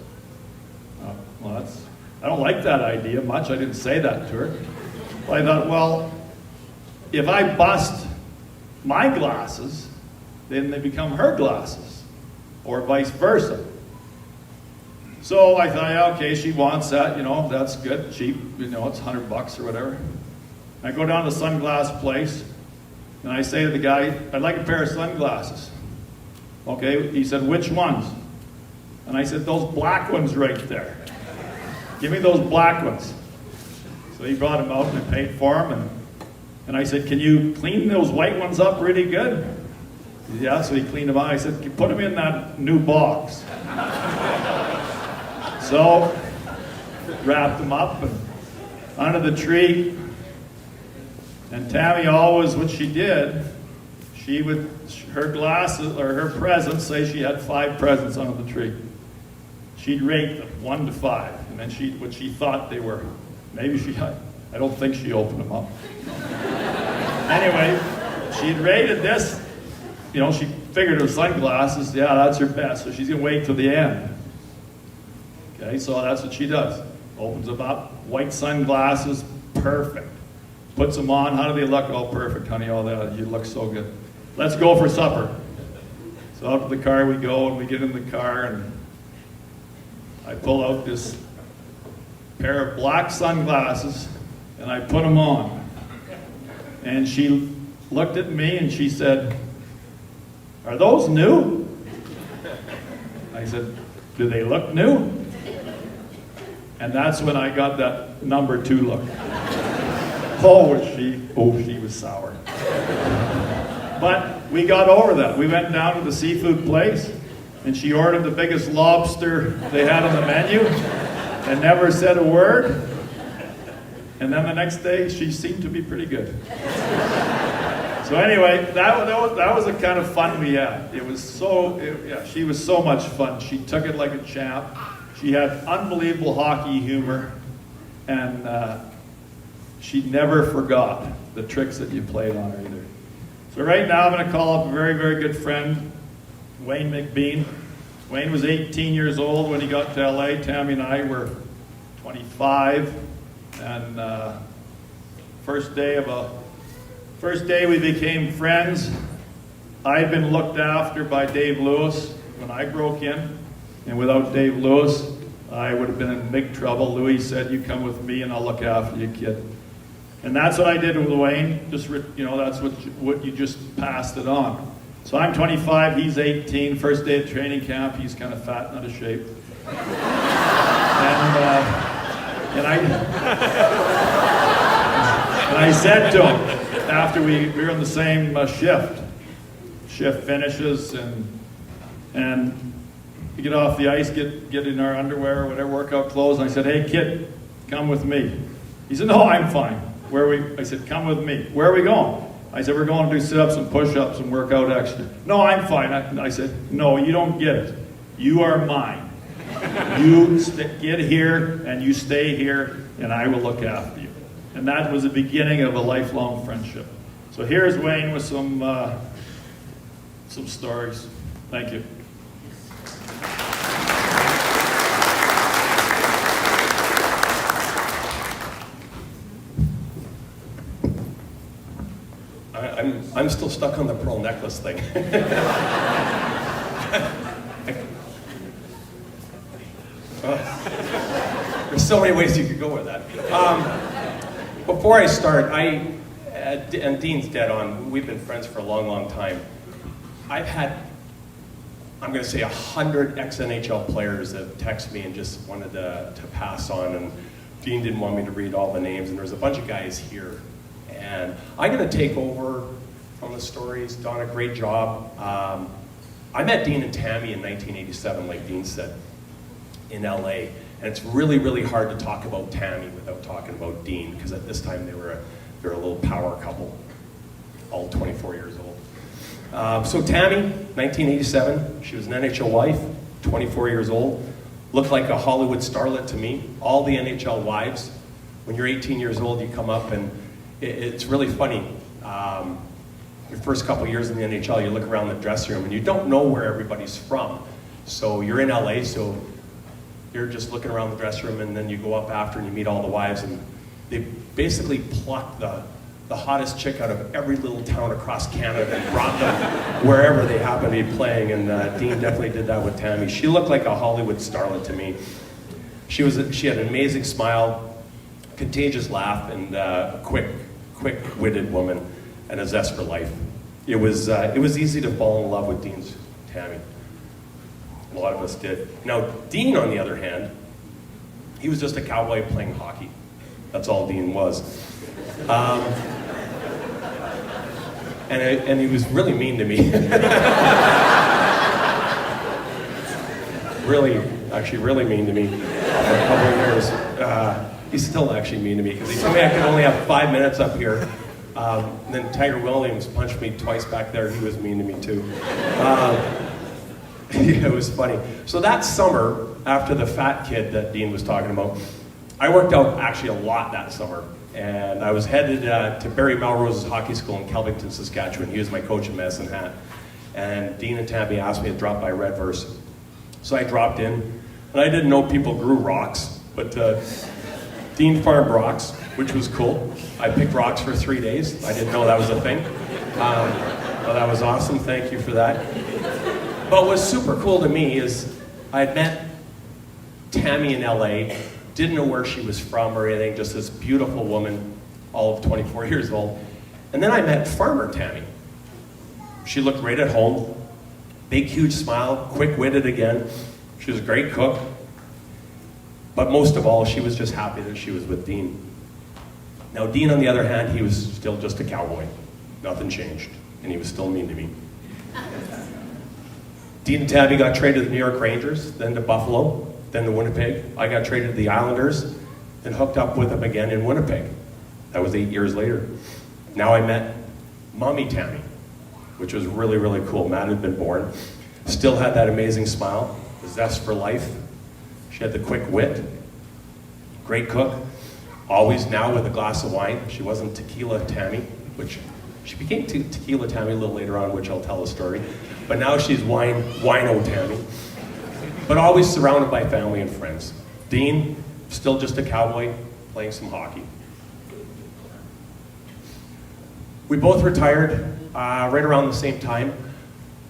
Speaker 2: Oh, well, I don't like that idea much. I didn't say that to her. But I thought, well, if I bust my glasses, then they become her glasses, or vice versa. So I thought, yeah, okay, she wants that, you know, that's good, cheap, you know, it's $100 or whatever. I go down to the sunglass place, and I say to the guy, I'd like a pair of sunglasses. Okay, he said, which ones? And I said, those black ones right there. Give me those black ones. So he brought them out and I paid for them, and I said, can you clean those white ones up really good? Yeah, so he cleaned them out. I said, put them in that new box. So, wrapped them up and under the tree. And Tammy always, what she did, she would, her glasses, or her presents, say she had 5 presents under the tree. She'd rate them 1 to 5. And then what she thought they were. Maybe I don't think she opened them up. Anyway, she'd rated this, you know, she figured her sunglasses, yeah, that's her best, so she's going to wait till the end. Okay, so that's what she does. Opens them up, white sunglasses, perfect. Puts them on, how do they look? Oh, perfect, honey, all that, you look so good. Let's go for supper. So out to the car we go, and we get in the car, and I pull out this pair of black sunglasses, and I put them on. And she looked at me and she said, are those new? I said, do they look new? And that's when I got that number 2 look. Oh, she was sour. But we got over that. We went down to the seafood place, and she ordered the biggest lobster they had on the menu and never said a word. And then the next day, she seemed to be pretty good. So anyway, that was a kind of fun we had. It was she was so much fun. She took it like a champ. She had unbelievable hockey humor, and she never forgot the tricks that you played on her either. So right now I'm going to call up a very, very good friend, Wayne McBean. Wayne was 18 years old when he got to LA. Tammy and I were 25, and first day we became friends. I had been looked after by Dave Lewis when I broke in, and without Dave Lewis, I would have been in big trouble. Louis said, "You come with me, and I'll look after you, kid." And that's what I did with Wayne. That's what you just passed it on. So I'm 25, he's 18. First day at training camp, he's kind of fat and out of shape. And I said to him, after we were in the same shift finishes, and we get off the ice, get in our underwear or whatever, workout clothes, and I said, "Hey kid, come with me." He said, "No, I'm fine." I said, "Come with me." "Where are we going?" I said, "We're going to do sit-ups and push-ups and work out extra." "No, I'm fine." I said, "No, you don't get it. You are mine. You get here and you stay here, and I will look after you." And that was the beginning of a lifelong friendship. So here's Wayne with some stories. Thank you.
Speaker 5: I'm still stuck on the pearl necklace thing. There's so many ways you could go with that. Before I start, and Dean's dead on, we've been friends for a long, long time. I've had, I'm going to say 100 ex-NHL players that text me and just wanted to pass on, and Dean didn't want me to read all the names, and there's a bunch of guys here. And I'm going to take over from the stories. Done a great job. I met Dean and Tammy in 1987, like Dean said, in LA. And it's really, really hard to talk about Tammy without talking about Dean, because at this time they were a little power couple, all 24 years old. So Tammy, 1987, she was an NHL wife, 24 years old, looked like a Hollywood starlet to me. All the NHL wives, when you're 18 years old, you come up and it's really funny. Your first couple years in the NHL, you look around the dressing room and you don't know where everybody's from. So you're in LA, so you're just looking around the dressing room, and then you go up after and you meet all the wives, and they basically pluck the hottest chick out of every little town across Canada and brought them wherever they happen to be playing. And Dean definitely did that with Tammy. She looked like a Hollywood starlet to me. She had an amazing smile, contagious laugh, and a quick-witted woman, and a zest for life. It was easy to fall in love with Dean's Tammy. A lot of us did. Now, Dean, on the other hand, he was just a cowboy playing hockey. That's all Dean was. And he was really mean to me. really mean to me for a couple of years. He's still actually mean to me, because he told me I could only have 5 minutes up here. And then Tiger Williams punched me twice back there. He was mean to me too. It was funny. So that summer, after the fat kid that Dean was talking about, I worked out actually a lot that summer. And I was headed to Barry Melrose's hockey school in Kelvington, Saskatchewan. He was my coach in Medicine Hat. And Dean and Tammy asked me to drop by Redverse. So I dropped in, and I didn't know people grew rocks, but Dean farmed rocks, which was cool. I picked rocks for 3 days. I didn't know that was a thing. Well, that was awesome. Thank you for that. But what's super cool to me is I had met Tammy in LA, didn't know where she was from or anything, just this beautiful woman, all of 24 years old. And then I met Farmer Tammy. She looked right at home, big, huge smile, quick-witted again. She was a great cook. But most of all, she was just happy that she was with Dean. Now, Dean, on the other hand, he was still just a cowboy. Nothing changed, and he was still mean to me. Dean and Tammy got traded to the New York Rangers, then to Buffalo, then to Winnipeg. I got traded to the Islanders, then hooked up with them again in Winnipeg. That was 8 years later. Now I met Mommy Tammy, which was really, really cool. Matt had been born. Still had that amazing smile, the zest for life. She had the quick wit, great cook, always now with a glass of wine. She wasn't Tequila Tammy, which she became Tequila Tammy a little later on, which I'll tell a story. But now she's Wino Tammy. But always surrounded by family and friends. Dean, still just a cowboy, playing some hockey. We both retired right around the same time.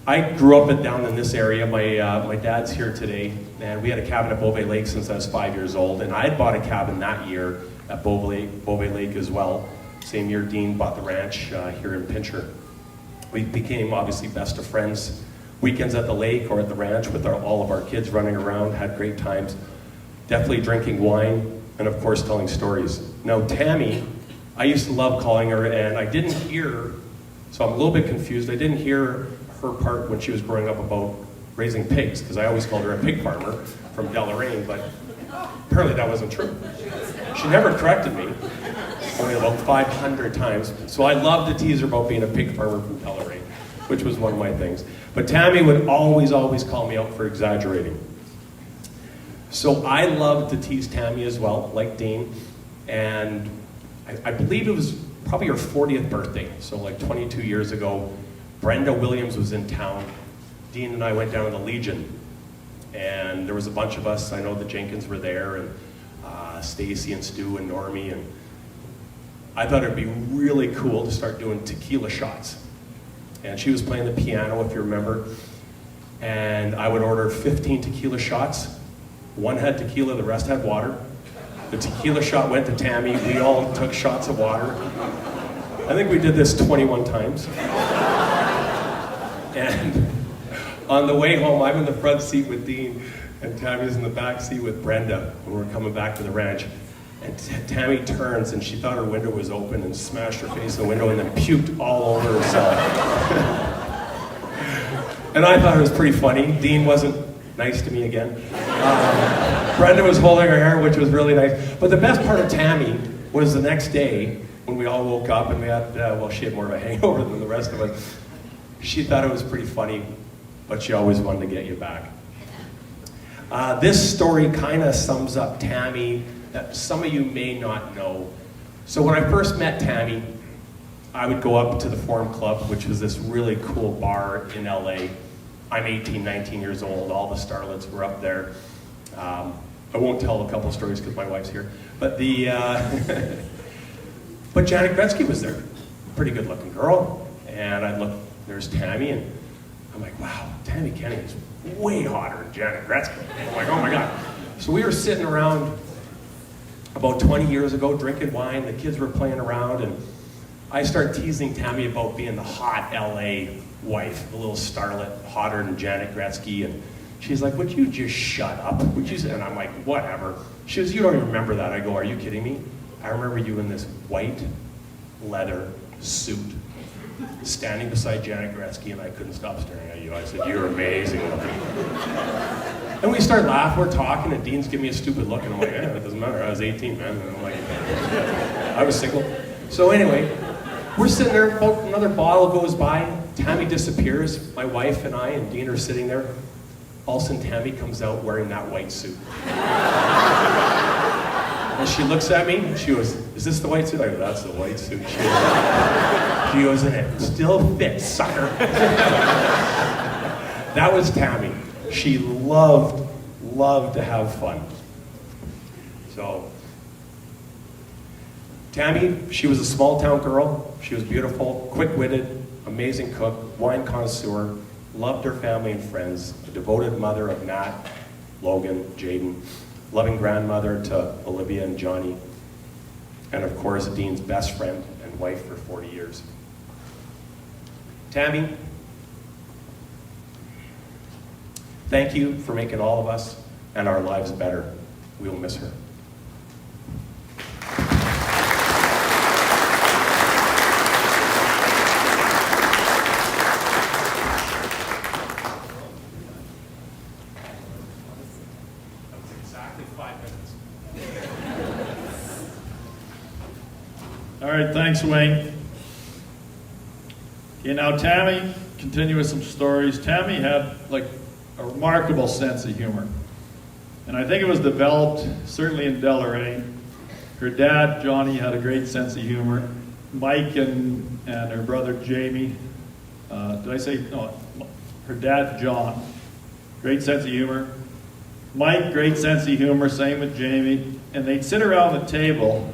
Speaker 5: I grew up down in this area. My dad's here today, and we had a cabin at Beauvais Lake since I was 5 years old, and I had bought a cabin that year at Beauvais Lake as well. Same year Dean bought the ranch here in Pincher. We became obviously best of friends. Weekends at the lake or at the ranch with all of our kids running around, had great times. Definitely drinking wine, and of course telling stories. Now Tammy, I used to love calling her, and I didn't hear, so I'm a little bit confused, I didn't hear her part when she was growing up about raising pigs, because I always called her a pig farmer from Deloraine, but apparently that wasn't true. She never corrected me, only about 500 times. So I loved to tease her about being a pig farmer from Deloraine, which was one of my things. But Tammy would always call me out for exaggerating. So I loved to tease Tammy as well, like Dean, and I believe it was probably her 40th birthday, so like 22 years ago. Brenda Williams was in town. Dean and I went down to the Legion, and there was a bunch of us. I know the Jenkins were there, and Stacy and Stu and Normie, and I thought it'd be really cool to start doing tequila shots. And she was playing the piano, if you remember, and I would order 15 tequila shots. One had tequila, the rest had water. The tequila shot went to Tammy. We all took shots of water. I think we did this 21 times. And on the way home, I'm in the front seat with Dean, and Tammy's in the back seat with Brenda when we're coming back to the ranch. And Tammy turns, and she thought her window was open and smashed her face in the window and then puked all over herself. And I thought it was pretty funny. Dean wasn't nice to me again. Brenda was holding her hair, which was really nice. But the best part of Tammy was the next day when we all woke up and we had, she had more of a hangover than the rest of us. She thought it was pretty funny, but she always wanted to get you back. This story kind of sums up Tammy that some of you may not know. So when I first met Tammy, I would go up to the Forum Club, which was this really cool bar in LA. I'm 18, 19 years old. All the starlets were up there. I won't tell a couple stories because my wife's here. But but Janet Gretzky was there. Pretty good looking girl. And I'd look, there's Tammy, and I'm like, wow, Tammy Kennedy is way hotter than Janet Gretzky. I'm like, oh my God. So we were sitting around about 20 years ago drinking wine. The kids were playing around, and I started teasing Tammy about being the hot LA wife, the little starlet, hotter than Janet Gretzky. And she's like, would you just shut up? Would you? And I'm like, whatever. She goes, you don't even remember that. I go, are you kidding me? I remember you in this white leather suit, standing beside Janet Gretzky, and I couldn't stop staring at you. I said, you're amazing looking. And we start laughing, we're talking, and Dean's giving me a stupid look, and I'm like, it doesn't matter, I was 18, man. And I'm like, I was single. So anyway, we're sitting there, about another bottle goes by, Tammy disappears, my wife and I and Dean are sitting there. All of a sudden, Tammy comes out wearing that white suit. And she looks at me, and she goes, is this the white suit? I go, that's the white suit. She goes, and it still fits, sucker. That was Tammy. She loved to have fun. So, Tammy, she was a small town girl. She was beautiful, quick-witted, amazing cook, wine connoisseur, loved her family and friends, a devoted mother of Nat, Logan, Jaden, loving grandmother to Olivia and Johnny, and of course, Dean's best friend and wife for 40 years. Tammy, thank you for making all of us and our lives better. We will miss her.
Speaker 2: All right, thanks, Wayne. Okay, now Tammy, continue with some stories. Tammy had like a remarkable sense of humor. And I think it was developed certainly in Delray. Her dad, Johnny, had a great sense of humor. Mike and her brother, Jamie, did I say, no, her dad, John, great sense of humor. Mike, great sense of humor, same with Jamie. And they'd sit around the table,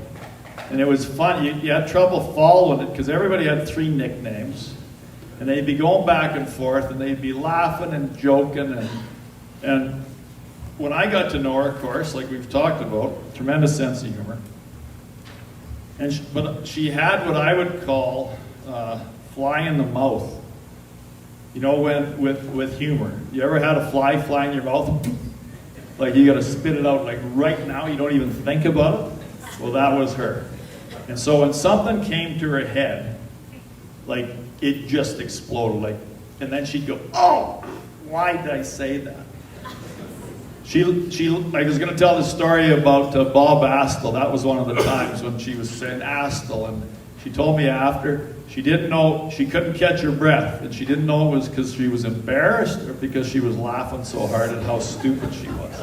Speaker 2: and it was fun. You had trouble following it because everybody had 3 nicknames. And they'd be going back and forth, and they'd be laughing and joking. And when I got to know her, of course, like we've talked about, tremendous sense of humor. But she had what I would call fly in the mouth. You know, when with humor. You ever had a fly in your mouth? Like you got to spit it out like right now, you don't even think about it? Well, that was her. And so when something came to her head, like it just exploded. And then she'd go, oh, why did I say that? I was going to tell the story about Bob Astle. That was one of the times when she was saying Astle, and she told me after she didn't know, she couldn't catch her breath, and she didn't know it was because she was embarrassed or because she was laughing so hard at how stupid she was.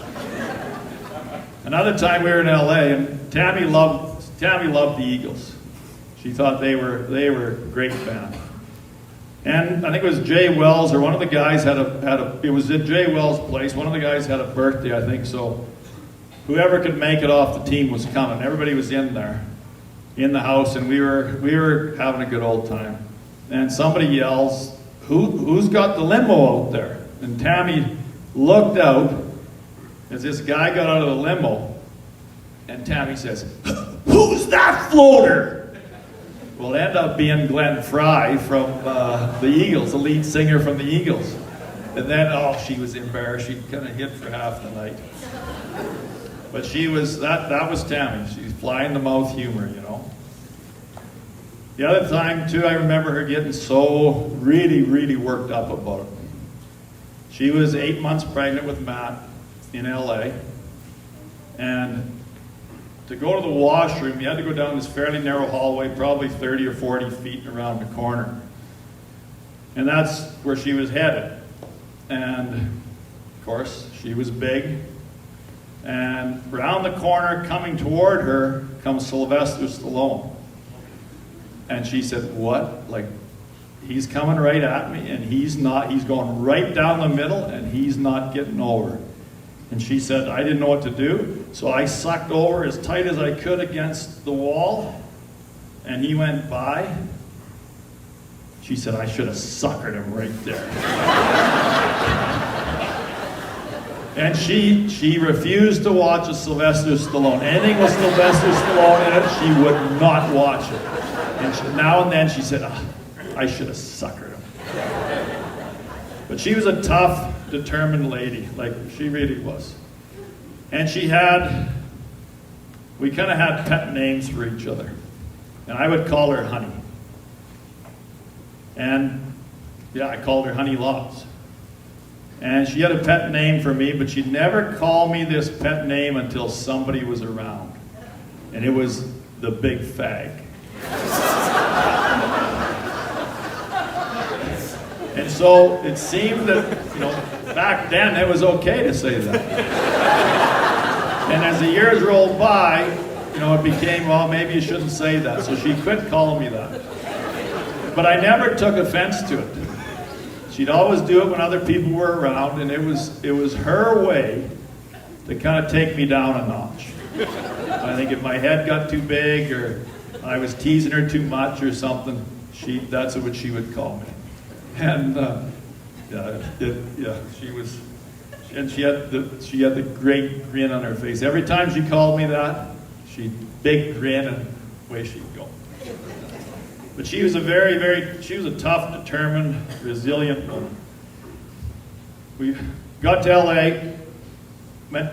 Speaker 2: Another time we were in LA, and Tammy loved the Eagles. She thought they were a great band. And I think it was Jay Wells, or one of the guys it was at Jay Wells' place. One of the guys had a birthday, I think, so whoever could make it off the team was coming. Everybody was in there, in the house, and we were having a good old time. And somebody yells, who's got the limo out there? And Tammy looked out as this guy got out of the limo, and Tammy says, who's that floater? Well, it ended up being Glenn Fry from the Eagles, the lead singer from the Eagles. And then, she was embarrassed. She kind of hid for half the night. But she was, that was Tammy. She's fly in the mouth humor, you know. The other time, too, I remember her getting so really, really worked up about it. She was 8 months pregnant with Matt in LA. And to go to the washroom, you had to go down this fairly narrow hallway, probably 30 or 40 feet around the corner. And that's where she was headed. And, of course, she was big. And around the corner, coming toward her, comes Sylvester Stallone. And she said, what? Like, he's coming right at me, and he's going right down the middle, and he's not getting over. And she said, I didn't know what to do, so I sucked over as tight as I could against the wall, and he went by. She said, I should have suckered him right there. And she refused to watch a Sylvester Stallone. Anything with Sylvester Stallone in it, she would not watch it. And now and then she said, I should have suckered him. But she was a tough, determined lady, like she really was. And we kind of had pet names for each other. And I would call her Honey. And yeah, I called her Honey Lots. And she had a pet name for me, but she'd never call me this pet name until somebody was around. And it was the Big Fag. And so it seemed that, back then it was okay to say that. And as the years rolled by, it became, well, maybe you shouldn't say that. So she quit calling me that. But I never took offense to it. She'd always do it when other people were around, and it was her way to kind of take me down a notch. I think if my head got too big or I was teasing her too much or something, that's what she would call me. And she was, and she had the great grin on her face. Every time she called me that, big grin, and away she'd go. But she was she was a tough, determined, resilient woman. We got to LA,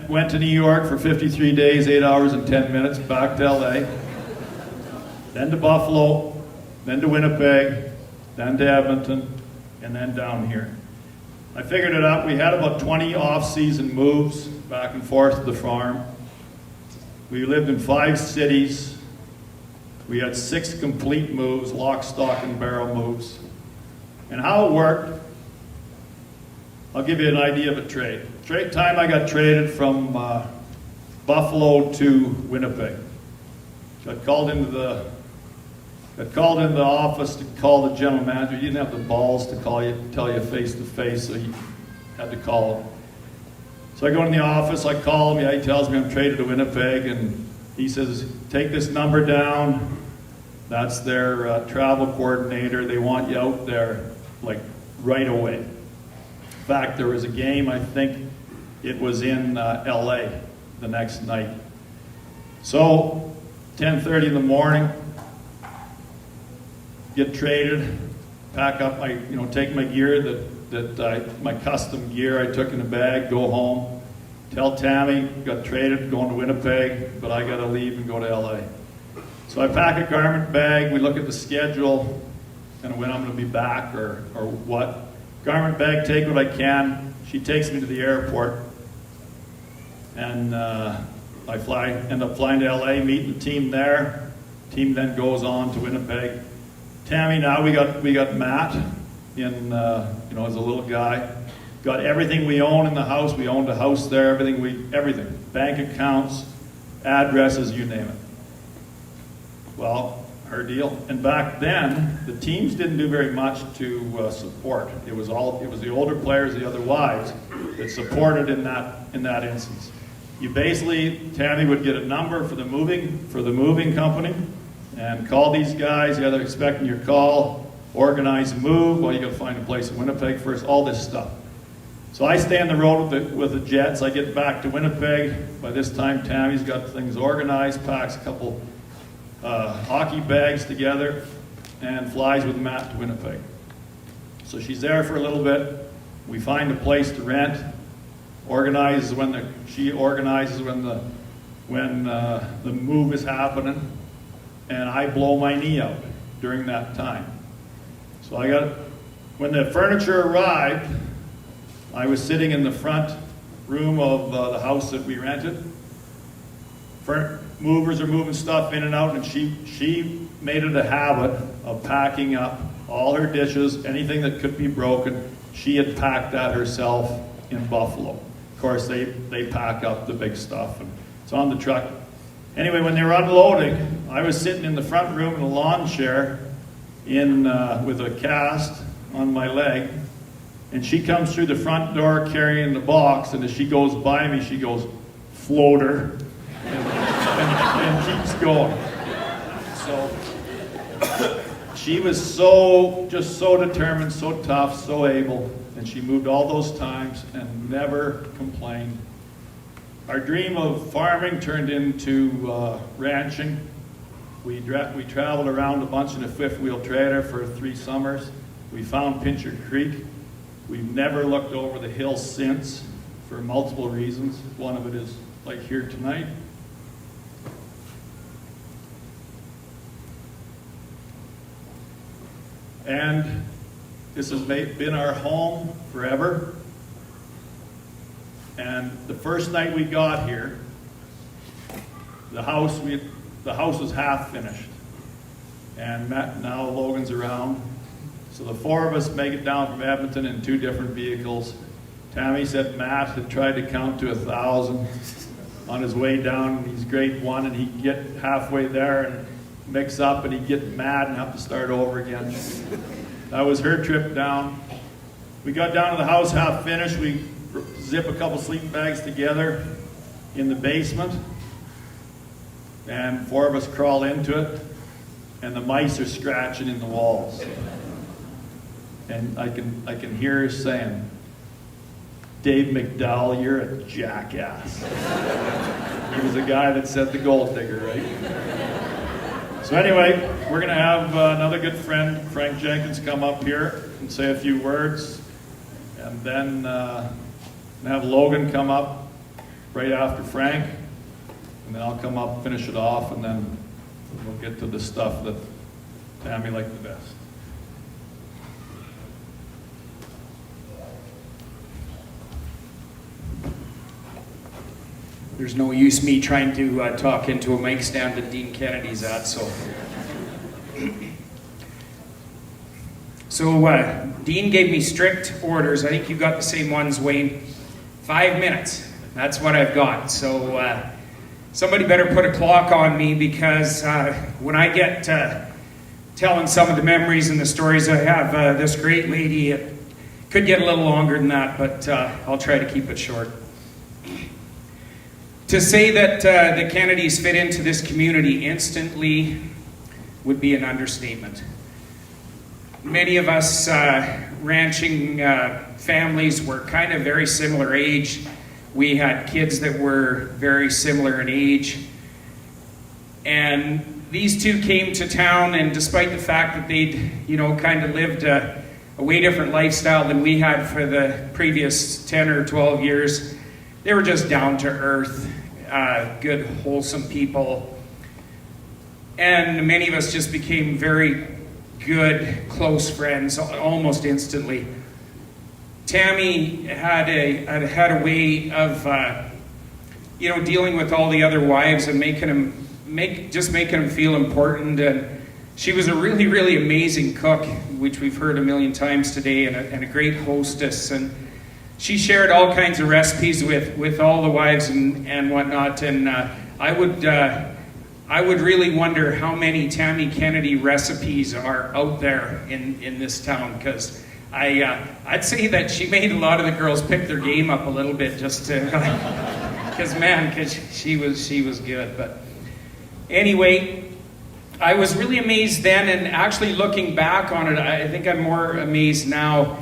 Speaker 2: went to New York for 53 days, 8 hours and 10 minutes, back to LA, then to Buffalo, then to Winnipeg, then to Edmonton, and then down here. I figured it out. We had about 20 off-season moves back and forth to the farm. We lived in 5 cities. We had 6 complete moves, lock, stock, and barrel moves. And how it worked, I'll give you an idea of a trade. Trade time I got traded from Buffalo to Winnipeg. Got called into the office to call the general manager. He didn't have the balls to tell you face to face, so he had to call him. So I go in the office, I call him, he tells me I'm traded to Winnipeg, and he says, take this number down. That's their travel coordinator. They want you out there like right away. In fact, there was a game, I think it was in LA the next night. So 10:30 in the morning, get traded, pack up my, take my gear my custom gear I took in a bag, go home, tell Tammy, got traded, going to Winnipeg, but I got to leave and go to LA. So I pack a garment bag, we look at the schedule, and when I'm going to be back or what. Garment bag, take what I can. She takes me to the airport, and I end up flying to LA, meeting the team there. Team then goes on to Winnipeg. Tammy, now we got Matt in, as a little guy. Got everything we own in the house. We owned a house there, everything. Bank accounts, addresses, you name it. Well, her deal. And back then, the teams didn't do very much to support. It was the older players, the other wives, that supported in that instance. You basically, Tammy would get a number for the moving company, and call these guys. Yeah, they're expecting your call. Organize a move. Well, you got to find a place in Winnipeg first. All this stuff. So I stay on the road with the Jets. I get back to Winnipeg. By this time, Tammy's got things organized, packs a couple hockey bags together, and flies with Matt to Winnipeg. So she's there for a little bit. We find a place to rent. She organizes when the move is happening, and I blow my knee out during that time. So when the furniture arrived, I was sitting in the front room of the house that we rented. Movers are moving stuff in and out, and she made it a habit of packing up all her dishes, anything that could be broken. She had packed that herself in Buffalo. Of course, they pack up the big stuff, and it's on the truck. Anyway, when they were unloading, I was sitting in the front room in a lawn chair with a cast on my leg, and she comes through the front door carrying the box, and as she goes by me, she goes, "Floater," and keeps going. So she was so determined, so tough, so able, and she moved all those times and never complained. Our dream of farming turned into ranching. We traveled around a bunch in a fifth-wheel trailer for 3 summers. We found Pincher Creek. We've never looked over the hill since for multiple reasons. One of it is like here tonight. And this has been our home forever. And the first night we got here, the house was half finished. And now Logan's around. So the 4 of us make it down from Edmonton in 2 different vehicles. Tammy said Matt had tried to count to 1,000 on his way down. He's grade 1, and he'd get halfway there and mix up, and he'd get mad and have to start over again. That was her trip down. We got down to the house half finished. We zip a couple sleeping bags together in the basement, and 4 of us crawl into it, and the mice are scratching in the walls. And I can hear her saying, "Dave McDowell, you're a jackass." He was the guy that said the gold digger, right? So anyway, we're going to have another good friend, Frank Jenkins, come up here and say a few words. And then have Logan come up right after Frank. And then I'll come up, finish it off, and then we'll get to the stuff that Tammy liked the best.
Speaker 6: There's no use me trying to talk into a mic stand that Dean Kennedy's at, so. So Dean gave me strict orders. I think you got the same ones, Wayne. 5 minutes. That's what I've got. So somebody better put a clock on me, because when I get telling some of the memories and the stories I have, this great lady, it could get a little longer than that, but I'll try to keep it short. To say that the Kennedys fit into this community instantly would be an understatement. Many of us ranching families were kind of very similar age. We had kids that were very similar in age. And these two came to town, and despite the fact that they'd, kind of lived a way different lifestyle than we had for the previous 10 or 12 years, they were just down to earth, good, wholesome people. And many of us just became very good, close friends almost instantly. Tammy had a way of, dealing with all the other wives and making them feel important. And she was a really, really amazing cook, which we've heard a million times today, and a great hostess. And she shared all kinds of recipes with all the wives and whatnot. And I would really wonder how many Tammy Kennedy recipes are out there in this town, because I'd say that she made a lot of the girls pick their game up a little bit, just to, because she was good. But anyway, I was really amazed then, and actually looking back on it, I think I'm more amazed now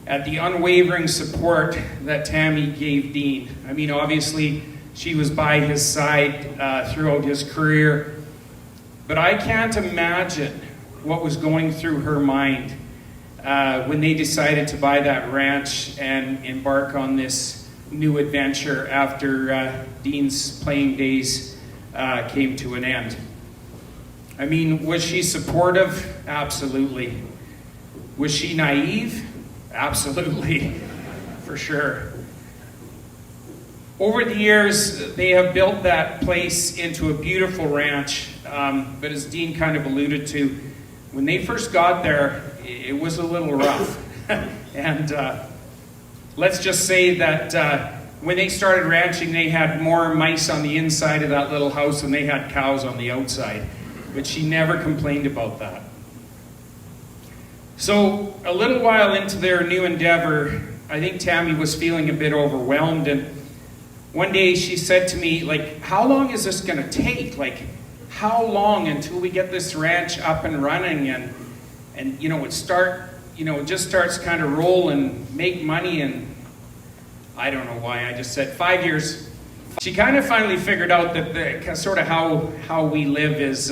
Speaker 6: at the unwavering support that Tammy gave Dean. I mean, obviously, she was by his side throughout his career, but I can't imagine what was going through her mind when they decided to buy that ranch and embark on this new adventure after Dean's playing days came to an end. I mean, was she supportive? Absolutely. Was she naive? Absolutely, for sure. Over the years, they have built that place into a beautiful ranch, but as Dean kind of alluded to, when they first got there, it was a little rough. And let's just say that when they started ranching, they had more mice on the inside of that little house than they had cows on the outside. But she never complained about that. So a little while into their new endeavor, I think Tammy was feeling a bit overwhelmed, and one day she said to me, like, how long is this going to take? Like, how long until we get this ranch up and running and it just starts kind of rolling, make money? And I don't know why, I just said 5 years. She kind of finally figured out that the sort of how we live is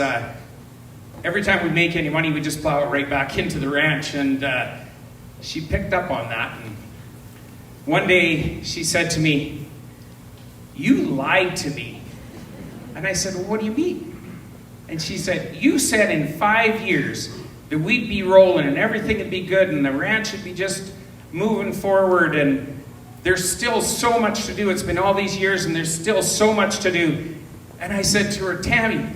Speaker 6: every time we make any money, we just plow it right back into the ranch. And she picked up on that. And one day she said to me, "You lied to me." And I said, "Well, what do you mean?" And she said, "You said in 5 years that we'd be rolling and everything would be good and the ranch would be just moving forward, and there's still so much to do. It's been all these years and there's still so much to do." And I said to her, "Tammy,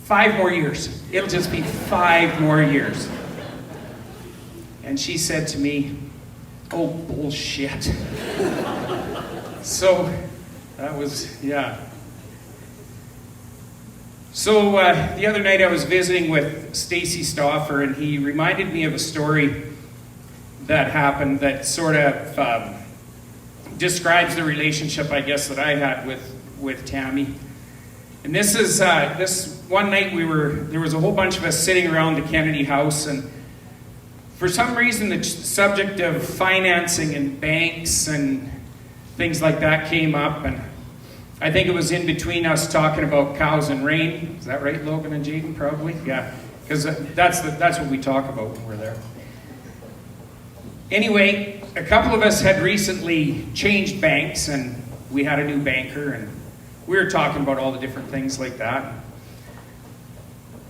Speaker 6: 5 more years. It'll just be 5 more years." And she said to me, "Oh, bullshit." So that was, yeah. So the other night I was visiting with Stacy Stauffer, and he reminded me of a story that happened that sort of describes the relationship, I guess, that I had with Tammy. And this is this one night there was a whole bunch of us sitting around the Kennedy house, and for some reason the subject of financing and banks and things like that came up, and I think it was in between us talking about cows and rain. Is that right, Logan and Jaden? Probably, yeah, because that's what we talk about when we're there. Anyway, a couple of us had recently changed banks, and we had a new banker, and we were talking about all the different things like that.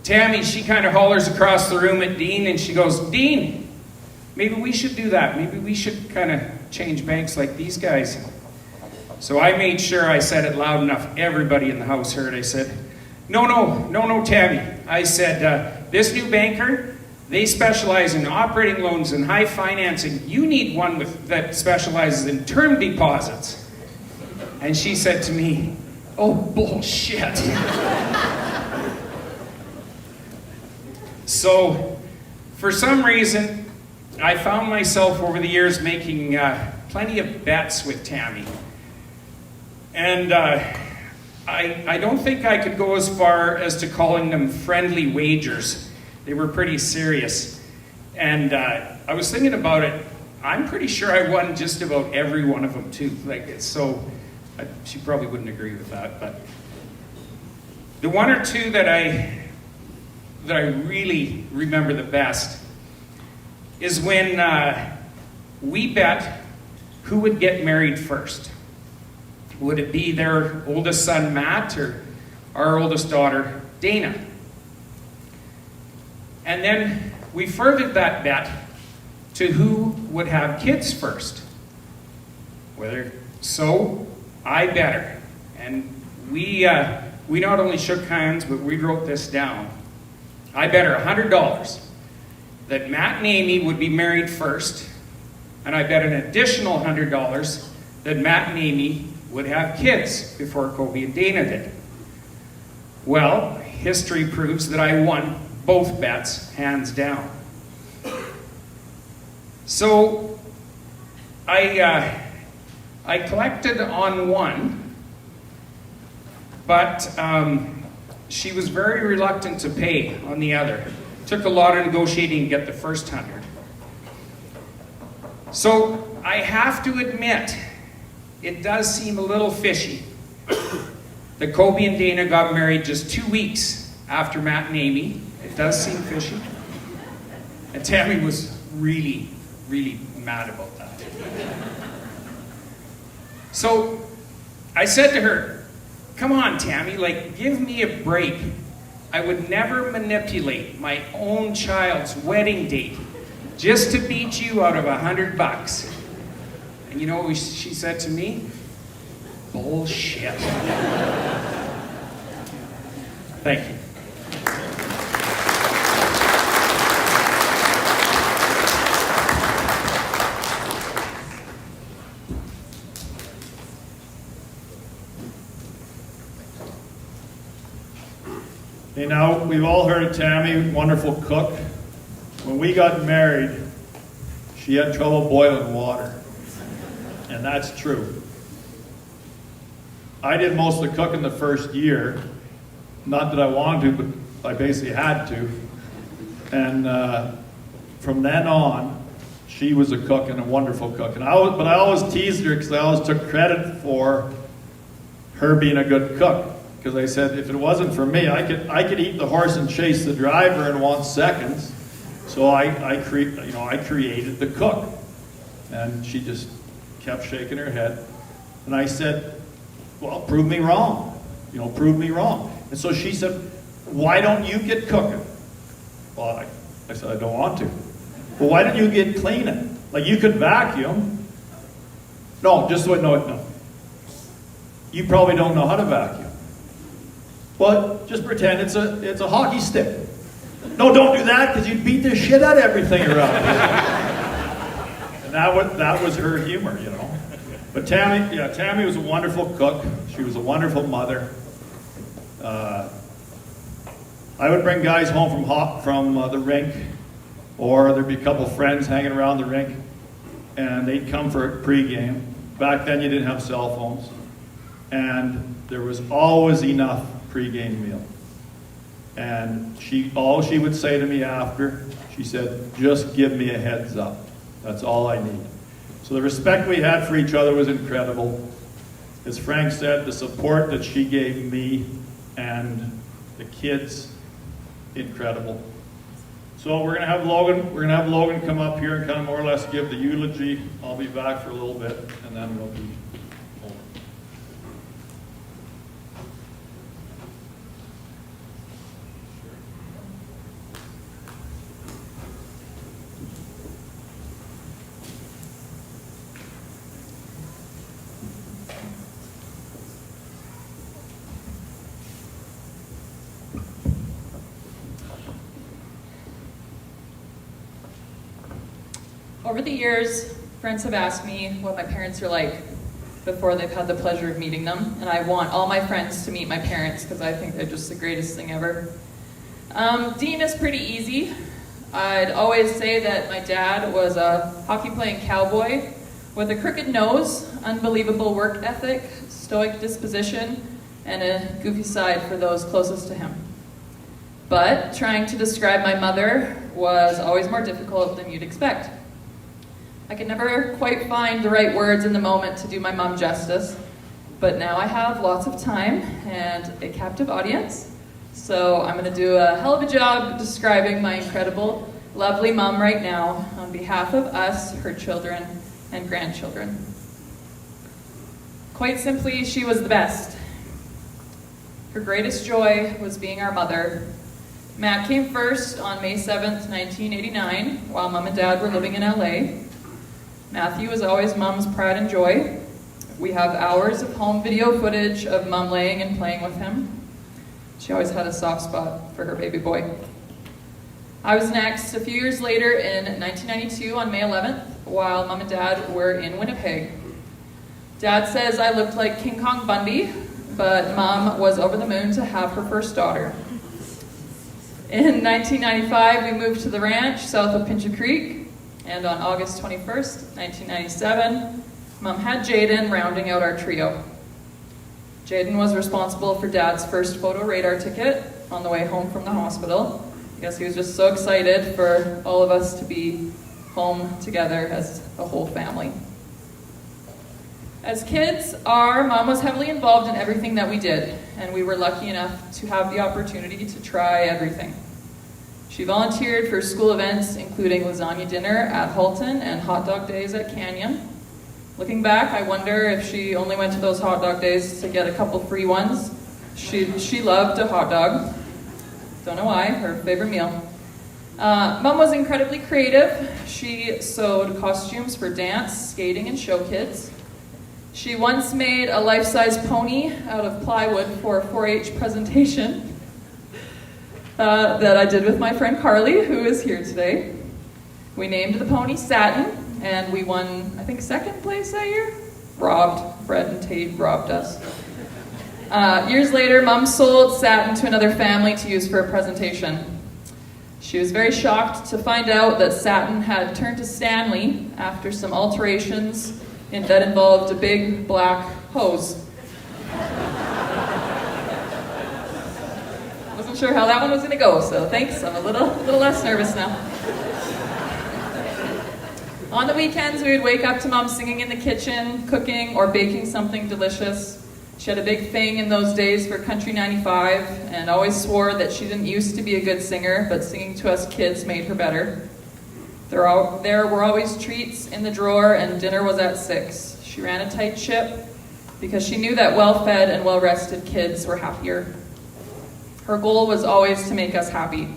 Speaker 6: Tammy, she kind of hollers across the room at Dean, and she goes, "Dean, maybe we should do that. Maybe we should kind of change banks like these guys." So I made sure I said it loud enough everybody in the house heard. I said, No, Tammy. I said, this new banker, They specialize in operating loans and high financing. You need one that specializes in term deposits. And she said to me, oh, bullshit. So, for some reason, I found myself over the years making plenty of bets with Tammy. And I don't think I could go as far as to calling them friendly wagers. They were pretty serious. And I was thinking about it. I'm pretty sure I won just about every one of them too. She probably wouldn't agree with that, but the one or two that I really remember the best is when we bet who would get married first. Would it be their oldest son, Matt, or our oldest daughter, Dana? And then we furthered that bet to who would have kids first. So I bet her. And we not only shook hands, but we wrote this down. I bet her $100 that Matt and Amy would be married first, and I bet an additional $100 that Matt and Amy would have kids before Kobe and Dana did. Well, history proves that I won both bets, hands down. So I collected on one, but she was very reluctant to pay on the other. Took a lot of negotiating to get the first 100. So I have to admit, it does seem a little fishy that Kobe and Dana got married just 2 weeks after Matt and Amy. It does seem fishy. And Tammy was really, really mad about that. So I said to her, come on, Tammy, give me a break. I would never manipulate my own child's wedding date just to beat you out of $100. And you know what she said to me? Bullshit. Thank you.
Speaker 2: Hey, now, we've all heard of Tammy, wonderful cook. When we got married, she had trouble boiling water. And that's true. I did most of the cooking the first year. Not that I wanted to, but I basically had to. And from then on, she was a cook and a wonderful cook. But I always teased her because I always took credit for her being a good cook. Because I said, if it wasn't for me, I could eat the horse and chase the driver in 1 second. So I created the cook. And she just kept shaking her head. And I said, well, prove me wrong. Prove me wrong. And so she said, why don't you get cooking? Well, I said, I don't want to. Well, why don't you get cleaning? You could vacuum. No. You probably don't know how to vacuum. Well, just pretend it's a hockey stick. No, don't do that because you'd beat the shit out of everything around here. And that was her humor, But Tammy was a wonderful cook. She was a wonderful mother. I would bring guys home from the rink, or there'd be a couple friends hanging around the rink, and they'd come for a pregame. Back then, you didn't have cell phones, and there was always enough pregame meal. And all she would say to me after, she said, just give me a heads up. That's all I need. So the respect we had for each other was incredible. As Frank said, the support that she gave me and the kids, incredible. So we're gonna have Logan come up here and kind of more or less give the eulogy. I'll be back for a little bit, and then we'll be over.
Speaker 7: Over the years, friends have asked me what my parents are like before they've had the pleasure of meeting them, and I want all my friends to meet my parents because I think they're just the greatest thing ever. Dean is pretty easy. I'd always say that my dad was a hockey-playing cowboy with a crooked nose, unbelievable work ethic, stoic disposition, and a goofy side for those closest to him. But trying to describe my mother was always more difficult than you'd expect. I could never quite find the right words in the moment to do my mom justice, but now I have lots of time and a captive audience, so I'm going to do a hell of a job describing my incredible, lovely mom right now on behalf of us, her children and grandchildren. Quite simply, she was the best. Her greatest joy was being our mother. Matt came first on May 7th, 1989, while Mom and Dad were living in LA. Matthew was always Mom's pride and joy. We have hours of home video footage of Mom laying and playing with him. She always had a soft spot for her baby boy. I was next a few years later in 1992 on May 11th, while Mom and Dad were in Winnipeg. Dad says I looked like King Kong Bundy, but Mom was over the moon to have her first daughter. In 1995, we moved to the ranch south of Pincher Creek, and on August 21st, 1997, Mom had Jaden rounding out our trio. Jaden was responsible for Dad's first photo radar ticket on the way home from the hospital. I guess he was just so excited for all of us to be home together as a whole family. As kids, our mom was heavily involved in everything that we did, and we were lucky enough to have the opportunity to try everything. She volunteered for school events, including lasagna dinner at Halton and hot dog days at Canyon. Looking back, I wonder if she only went to those hot dog days to get a couple free ones. She loved a hot dog. Don't know why, her favorite meal. Mom was incredibly creative. She sewed costumes for dance, skating, and show kids. She once made a life-size pony out of plywood for a 4-H presentation that I did with my friend Carly, who is here today. We named the pony Satin, and we won, I think, second place that year. Brett and Tate robbed us. Years later, Mom sold Satin to another family to use for a presentation. She was very shocked to find out that Satin had turned to Stanley after some alterations that involved a big black hose. Wasn't sure how that one was going to go, so thanks. I'm a little less nervous now. On the weekends, we would wake up to Mom singing in the kitchen, cooking, or baking something delicious. She had a big thing in those days for Country 95 and always swore that she didn't used to be a good singer, but singing to us kids made her better. There were always treats in the drawer, and dinner was at 6. She ran a tight ship because she knew that well-fed and well-rested kids were happier. Her goal was always to make us happy,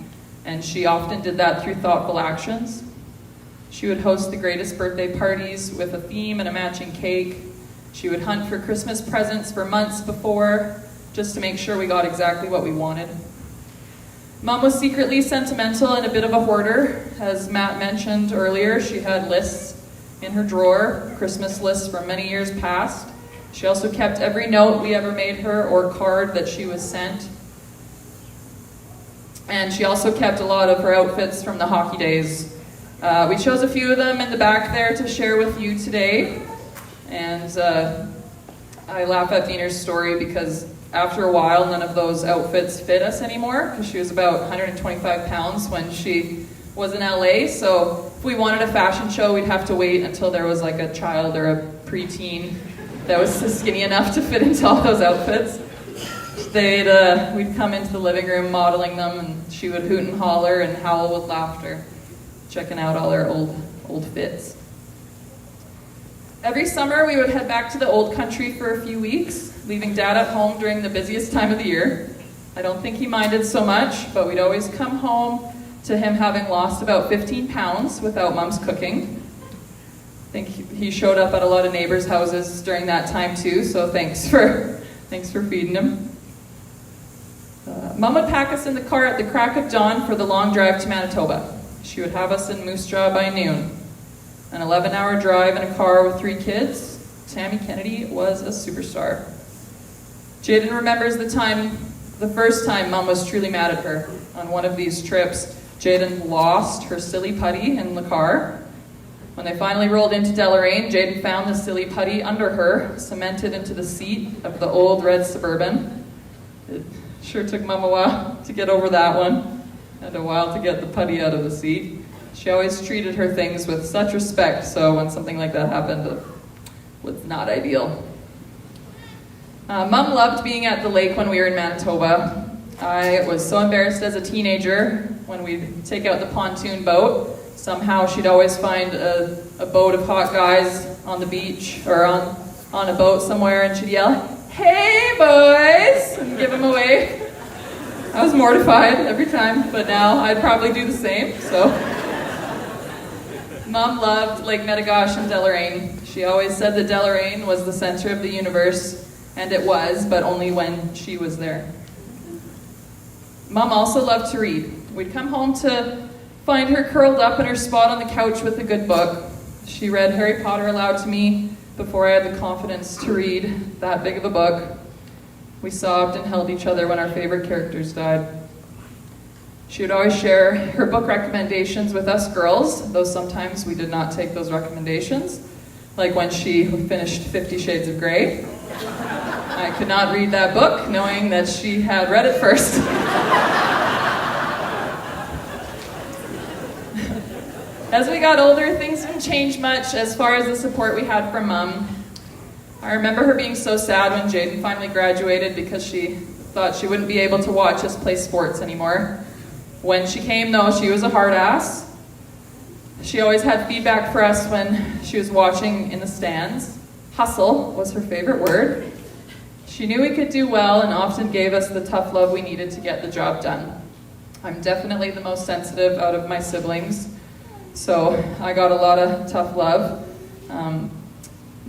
Speaker 7: and she often did that through thoughtful actions. She would host the greatest birthday parties with a theme and a matching cake. She would hunt for Christmas presents for months before, just to make sure we got exactly what we wanted. Mom was secretly sentimental and a bit of a hoarder. As Matt mentioned earlier, she had lists in her drawer, Christmas lists from many years past. She also kept every note we ever made her or card that she was sent. And she also kept a lot of her outfits from the hockey days. We chose a few of them in the back there to share with you today. And I laugh at Diener's story because after a while, none of those outfits fit us anymore because she was about 125 pounds when she was in LA. So if we wanted a fashion show, we'd have to wait until there was like a child or a preteen that was skinny enough to fit into all those outfits. We'd come into the living room modeling them, and she would hoot and holler and howl with laughter, checking out all her old fits. Every summer, we would head back to the old country for a few weeks, leaving Dad at home during the busiest time of the year. I don't think he minded so much, but we'd always come home to him having lost about 15 pounds without Mom's cooking. I think he showed up at a lot of neighbors' houses during that time too, so thanks for feeding him. Mom would pack us in the car at the crack of dawn for the long drive to Manitoba. She would have us in Moose Jaw by noon. An 11-hour drive in a car with 3 kids, Tammy Kennedy was a superstar. Jaden remembers the first time Mom was truly mad at her. On one of these trips, Jaden lost her silly putty in the car. When they finally rolled into Deloraine, Jaden found the silly putty under her, cemented into the seat of the old red Suburban. It sure took Mom a while to get over that one, and a while to get the putty out of the seat. She always treated her things with such respect, so when something like that happened, it was not ideal. Mom loved being at the lake when we were in Manitoba. I was so embarrassed as a teenager when we'd take out the pontoon boat. Somehow she'd always find a boat of hot guys on the beach or on a boat somewhere, and she'd yell, "Hey, boys!" and give them away. I was mortified every time, but now I'd probably do the same, so. Mom loved Lake Metagosh and Deloraine. She always said that Deloraine was the center of the universe, and it was, but only when she was there. Mom also loved to read. We'd come home to find her curled up in her spot on the couch with a good book. She read Harry Potter aloud to me before I had the confidence to read that big of a book. We sobbed and held each other when our favorite characters died. She would always share her book recommendations with us girls, though sometimes we did not take those recommendations, like when she finished 50 Shades of Grey. I could not read that book, knowing that she had read it first. As we got older, things didn't change much as far as the support we had from Mom. I remember her being so sad when Jaden finally graduated because she thought she wouldn't be able to watch us play sports anymore. When she came, though, she was a hard ass. She always had feedback for us when she was watching in the stands. Hustle was her favorite word. She knew we could do well and often gave us the tough love we needed to get the job done. I'm definitely the most sensitive out of my siblings, so I got a lot of tough love.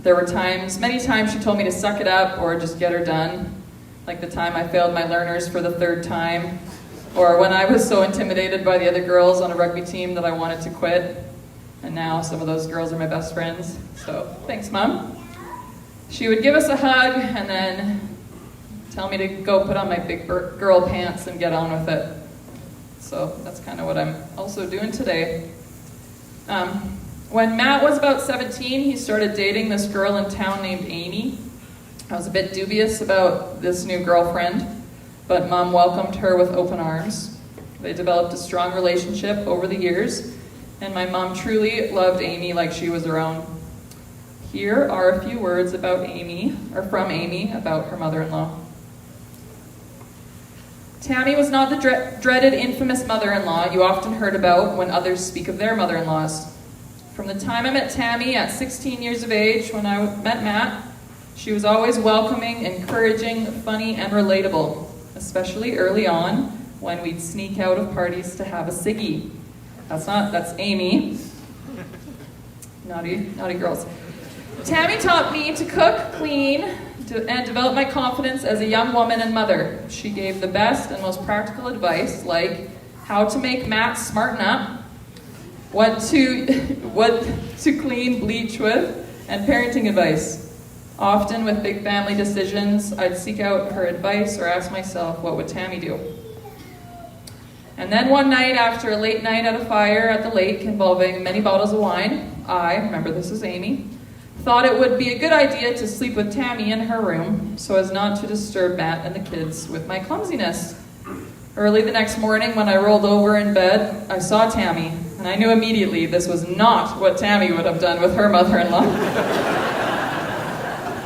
Speaker 7: There were many times she told me to suck it up or just get her done, like the time I failed my learners for the 3rd time, or when I was so intimidated by the other girls on a rugby team that I wanted to quit. And now some of those girls are my best friends, so thanks, Mom. She would give us a hug and then tell me to go put on my big girl pants and get on with it. So that's kind of what I'm also doing today. When Matt was about 17, he started dating this girl in town named Amy. I was a bit dubious about this new girlfriend, but Mom welcomed her with open arms. They developed a strong relationship over the years, and my mom truly loved Amy like she was her own. Here are a few words about Amy, or from Amy, about her mother-in-law. Tammy was not the dreaded, infamous mother-in-law you often heard about when others speak of their mother-in-laws. From the time I met Tammy at 16 years of age when I met Matt, she was always welcoming, encouraging, funny, and relatable, especially early on when we'd sneak out of parties to have a ciggy. That's Amy. Naughty girls. Tammy taught me to cook, clean, and develop my confidence as a young woman and mother. She gave the best and most practical advice, like how to make Matt smarten up, what to clean bleach with, and parenting advice. Often with big family decisions, I'd seek out her advice or ask myself, what would Tammy do? And then one night, after a late night at a fire at the lake involving many bottles of wine, I, remember this is Amy, thought it would be a good idea to sleep with Tammy in her room so as not to disturb Matt and the kids with my clumsiness. Early the next morning when I rolled over in bed, I saw Tammy, and I knew immediately this was not what Tammy would have done with her mother-in-law.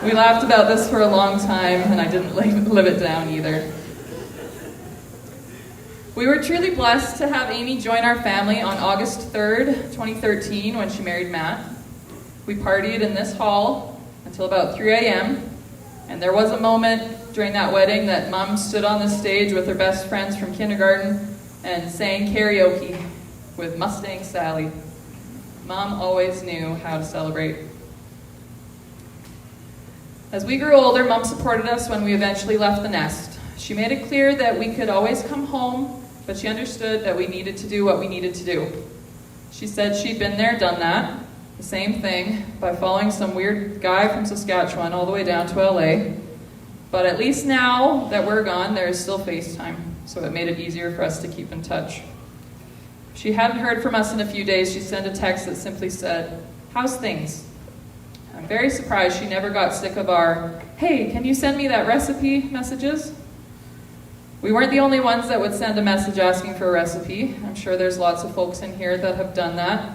Speaker 7: We laughed about this for a long time, and I didn't live it down either. We were truly blessed to have Amy join our family on August 3rd, 2013, when she married Matt. We partied in this hall until about 3 a.m., and there was a moment during that wedding that Mom stood on the stage with her best friends from kindergarten and sang karaoke with Mustang Sally. Mom always knew how to celebrate. As we grew older, Mom supported us when we eventually left the nest. She made it clear that we could always come home, but she understood that we needed to do what we needed to do. She said she'd been there, done that, the same thing by following some weird guy from Saskatchewan all the way down to LA. But at least now that we're gone, there is still FaceTime, so it made it easier for us to keep in touch. If she hadn't heard from us in a few days, she sent a text that simply said, "How's things?" I'm very surprised she never got sick of our, "Hey, can you send me that recipe?" messages. We weren't the only ones that would send a message asking for a recipe. I'm sure there's lots of folks in here that have done that.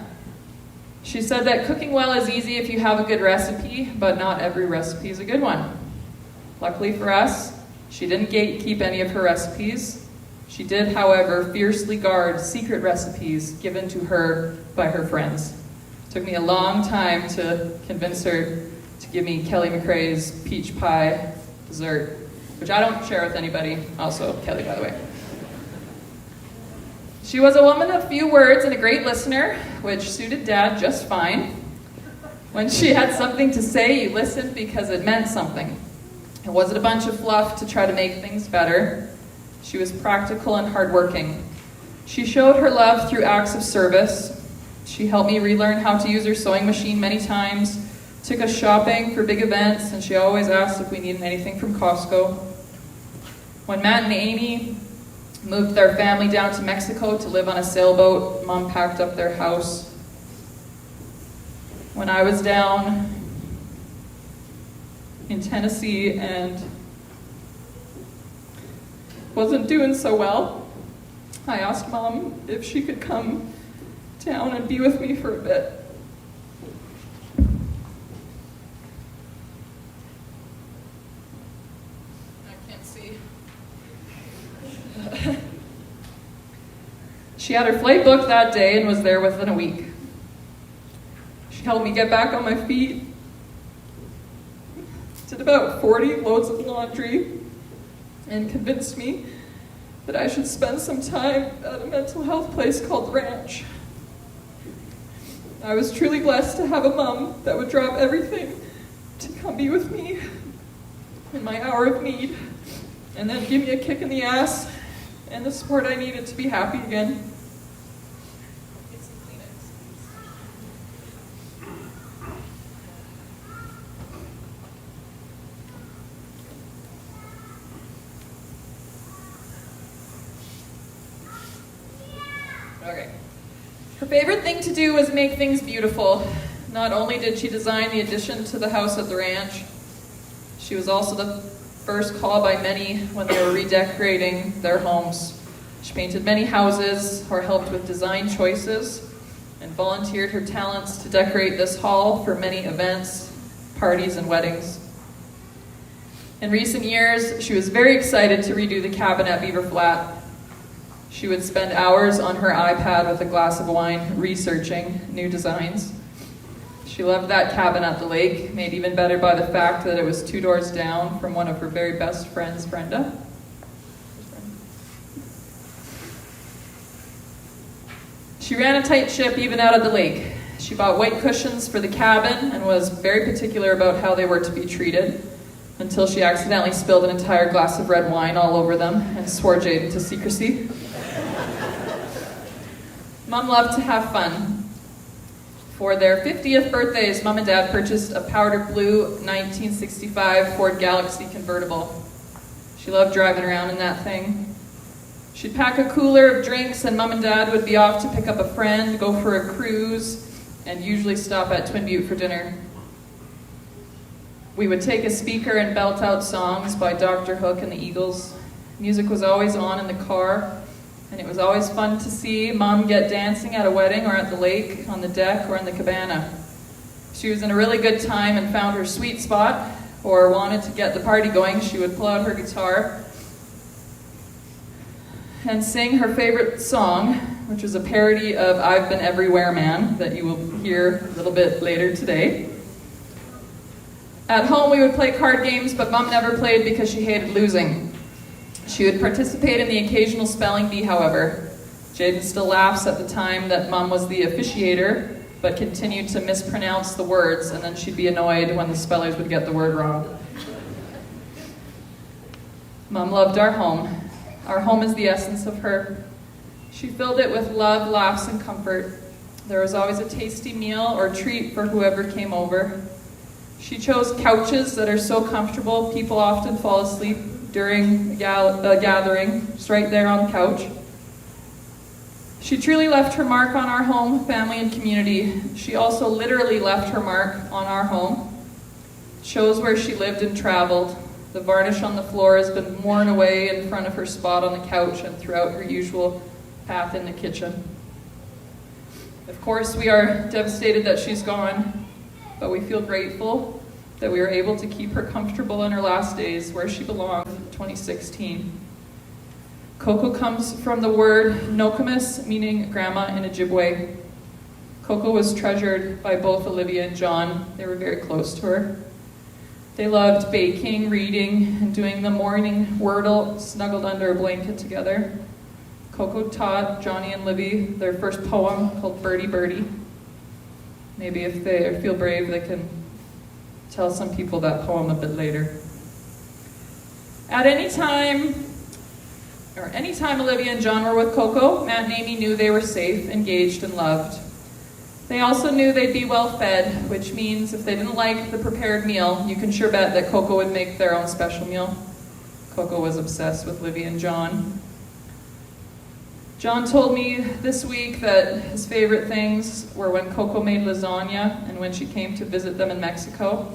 Speaker 7: She said that cooking well is easy if you have a good recipe, but not every recipe is a good one. Luckily for us, she didn't gatekeep any of her recipes. She did, however, fiercely guard secret recipes given to her by her friends. It took me a long time to convince her to give me Kelly McRae's peach pie dessert, which I don't share with anybody. Also, Kelly, by the way. She was a woman of few words and a great listener, which suited Dad just fine. When she had something to say, you listened because it meant something. It wasn't a bunch of fluff to try to make things better. She was practical and hardworking. She showed her love through acts of service. She helped me relearn how to use her sewing machine many times, took us shopping for big events, and she always asked if we needed anything from Costco. When Matt and Amy moved their family down to Mexico to live on a sailboat, Mom packed up their house. When I was down in Tennessee and wasn't doing so well, I asked Mom if she could come down and be with me for a bit. I can't see. She had her flight booked that day and was there within a week. She helped me get back on my feet, did about 40 loads of laundry, and convinced me that I should spend some time at a mental health place called the Ranch. I was truly blessed to have a mom that would drop everything to come be with me in my hour of need, and then give me a kick in the ass and the support I needed to be happy again. Okay. Her favorite thing to do was make things beautiful. Not only did she design the addition to the house at the ranch, she was also the first called by many when they were redecorating their homes. She painted many houses or helped with design choices and volunteered her talents to decorate this hall for many events, parties, and weddings. In recent years, she was very excited to redo the cabin at Beaver Flat. She would spend hours on her iPad with a glass of wine researching new designs. She loved that cabin at the lake, made even better by the fact that it was 2 doors down from one of her very best friends, Brenda. She ran a tight ship even out at the lake. She bought white cushions for the cabin and was very particular about how they were to be treated, until she accidentally spilled an entire glass of red wine all over them and swore Jaden to secrecy. Mom loved to have fun. For their 50th birthdays, Mom and Dad purchased a powder blue 1965 Ford Galaxy convertible. She loved driving around in that thing. She'd pack a cooler of drinks, and Mom and Dad would be off to pick up a friend, go for a cruise, and usually stop at Twin Butte for dinner. We would take a speaker and belt out songs by Dr. Hook and the Eagles. Music was always on in the car, and it was always fun to see Mom get dancing at a wedding or at the lake, on the deck, or in the cabana. If she was in a really good time and found her sweet spot, or wanted to get the party going, she would pull out her guitar and sing her favorite song, which was a parody of I've Been Everywhere Man, that you will hear a little bit later today. At home, we would play card games, but Mom never played because she hated losing. She would participate in the occasional spelling bee, however. Jaden still laughs at the time that Mom was the officiator, but continued to mispronounce the words, and then she'd be annoyed when the spellers would get the word wrong. Mom loved our home. Our home is the essence of her. She filled it with love, laughs, and comfort. There was always a tasty meal or treat for whoever came over. She chose couches that are so comfortable people often fall asleep during a gathering, just right there on the couch. She truly left her mark on our home, family, and community. She also literally left her mark on our home. It shows where she lived and traveled. The varnish on the floor has been worn away in front of her spot on the couch and throughout her usual path in the kitchen. Of course, we are devastated that she's gone, but we feel grateful that we were able to keep her comfortable in her last days where she belonged in 2016. Coco comes from the word Nokomis, meaning grandma in Ojibwe. Coco was treasured by both Olivia and John. They were very close to her. They loved baking, reading, and doing the morning wordle snuggled under a blanket together. Coco taught Johnny and Libby their first poem called Birdie Birdie. Maybe if they feel brave, they can tell some people that poem a bit later. Anytime Olivia and John were with Coco, Matt and Amy knew they were safe, engaged, and loved. They also knew they'd be well fed, which means if they didn't like the prepared meal, you can sure bet that Coco would make their own special meal. Coco was obsessed with Libby and John. John told me this week that his favorite things were when Coco made lasagna and when she came to visit them in Mexico,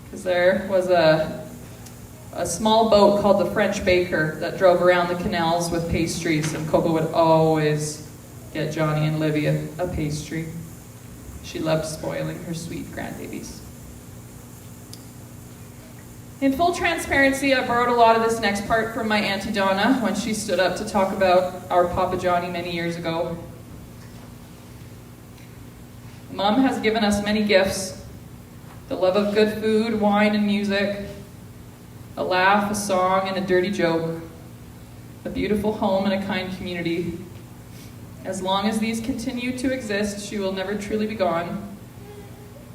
Speaker 7: because there was a small boat called the French Baker that drove around the canals with pastries, and Coco would always get Johnny and Libby a pastry. She loved spoiling her sweet grandbabies. In full transparency, I borrowed a lot of this next part from my Auntie Donna when she stood up to talk about our Papa Johnny many years ago. Mom has given us many gifts: the love of good food, wine, and music, a laugh, a song, and a dirty joke, a beautiful home and a kind community. As long as these continue to exist, she will never truly be gone,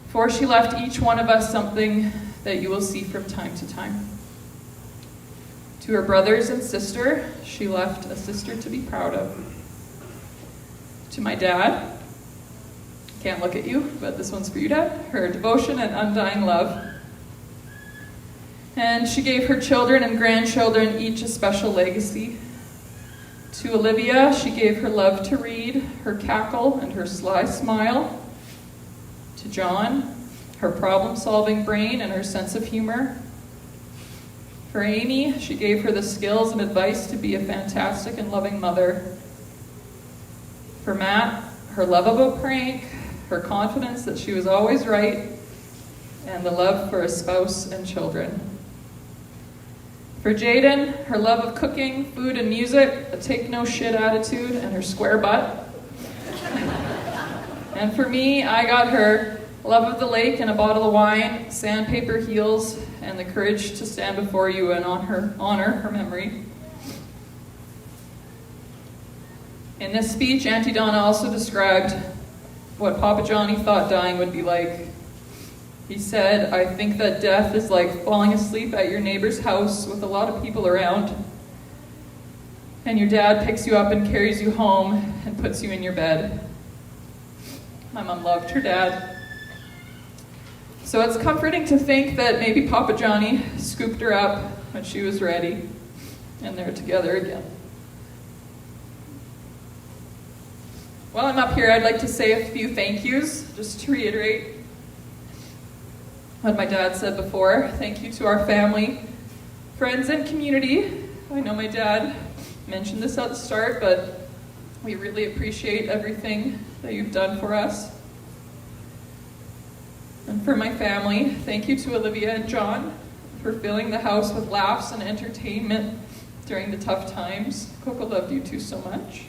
Speaker 7: for she left each one of us something that you will see from time to time. To her brothers and sister, she left a sister to be proud of. To my dad, can't look at you, but this one's for you, Dad, her devotion and undying love. And she gave her children and grandchildren each a special legacy. To Olivia, she gave her love to read, her cackle, and her sly smile. To John, her problem-solving brain and her sense of humor. For Amy, she gave her the skills and advice to be a fantastic and loving mother. For Matt, her love of a prank, her confidence that she was always right, and the love for a spouse and children. For Jaden, her love of cooking, food, and music, a take-no-shit attitude, and her square butt. And for me, I got her love of the lake and a bottle of wine, sandpaper heels, and the courage to stand before you and honor her memory. In this speech, Auntie Donna also described what Papa Johnny thought dying would be like. He said, "I think that death is like falling asleep at your neighbor's house with a lot of people around. And your dad picks you up and carries you home and puts you in your bed." My mom loved her dad. So it's comforting to think that maybe Papa Johnny scooped her up when she was ready, and they're together again. While I'm up here, I'd like to say a few thank yous, just to reiterate what my dad said before. Thank you to our family, friends, and community. I know my dad mentioned this at the start, but we really appreciate everything that you've done for us. And for my family, thank you to Olivia and John for filling the house with laughs and entertainment during the tough times. Coco loved you too so much.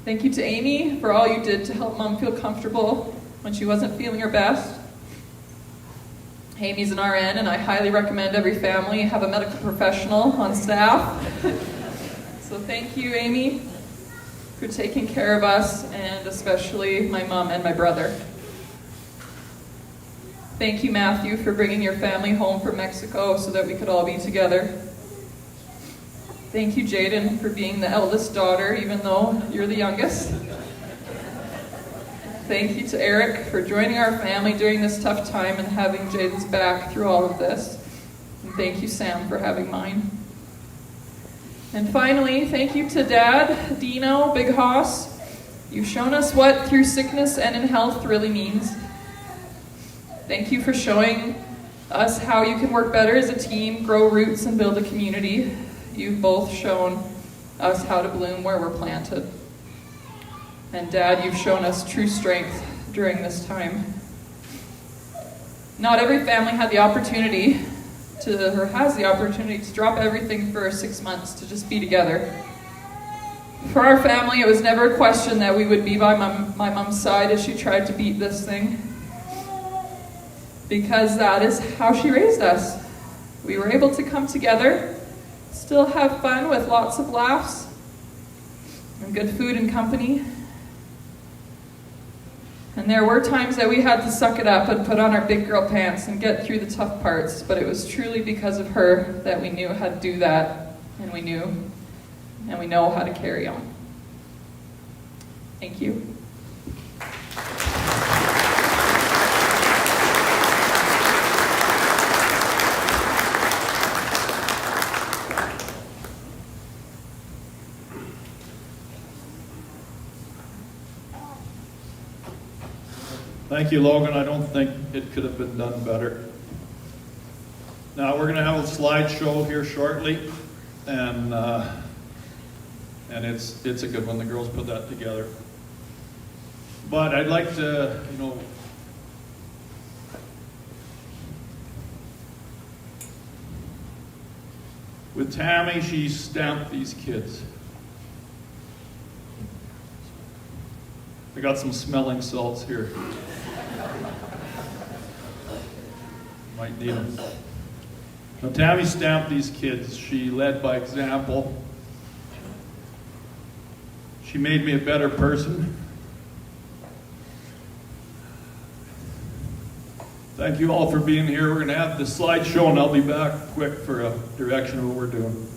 Speaker 7: Thank you to Amy for all you did to help Mom feel comfortable when she wasn't feeling her best. Amy's an RN, and I highly recommend every family have a medical professional on staff. So thank you, Amy, for taking care of us, and especially my mom and my brother. Thank you, Matthew, for bringing your family home from Mexico so that we could all be together. Thank you, Jaden, for being the eldest daughter, even though you're the youngest. Thank you to Eric for joining our family during this tough time and having Jaden's back through all of this. And thank you, Sam, for having mine. And finally, thank you to Dad, Dino, Big Hoss. You've shown us what through sickness and in health really means. Thank you for showing us how you can work better as a team, grow roots, and build a community. You've both shown us how to bloom where we're planted. And Dad, you've shown us true strength during this time. Not every family had the opportunity to, or has the opportunity to drop everything for 6 months to just be together. For our family, it was never a question that we would be by my mom's side as she tried to beat this thing. Because that is how she raised us. We were able to come together, still have fun with lots of laughs and good food and company. And there were times that we had to suck it up and put on our big girl pants and get through the tough parts, but it was truly because of her that we knew how to do that, and we know how to carry on. Thank you.
Speaker 2: Thank you, Logan. I don't think it could have been done better. Now, we're going to have a slideshow here shortly, and it's a good one. The girls put that together. But I'd like to, with Tammy, she stamped these kids. I got some smelling salts here. Might need them. Now, Tammy stamped these kids. She led by example. She made me a better person. Thank you all for being here. We're going to have the slideshow, and I'll be back quick for a direction of what we're doing.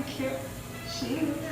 Speaker 8: Thank you. Cheers.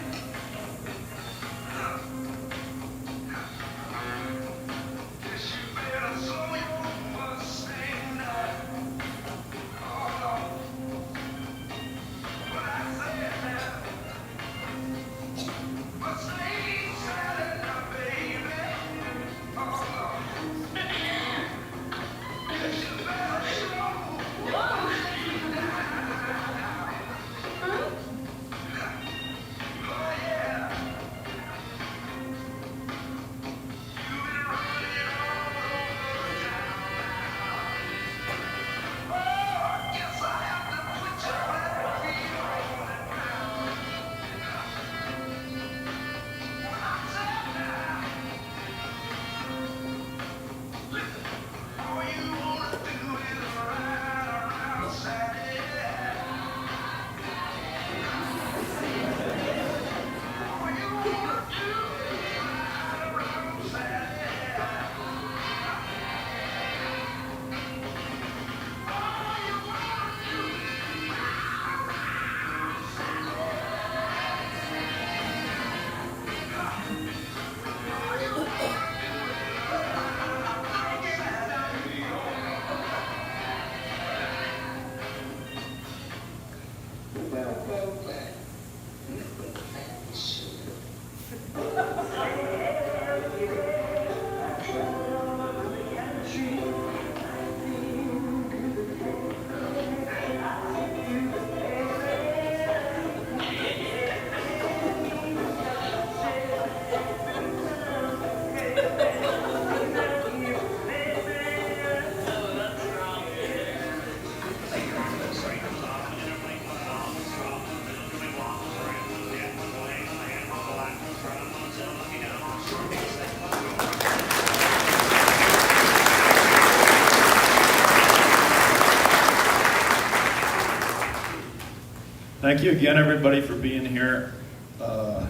Speaker 2: Thank you again, everybody, for being here.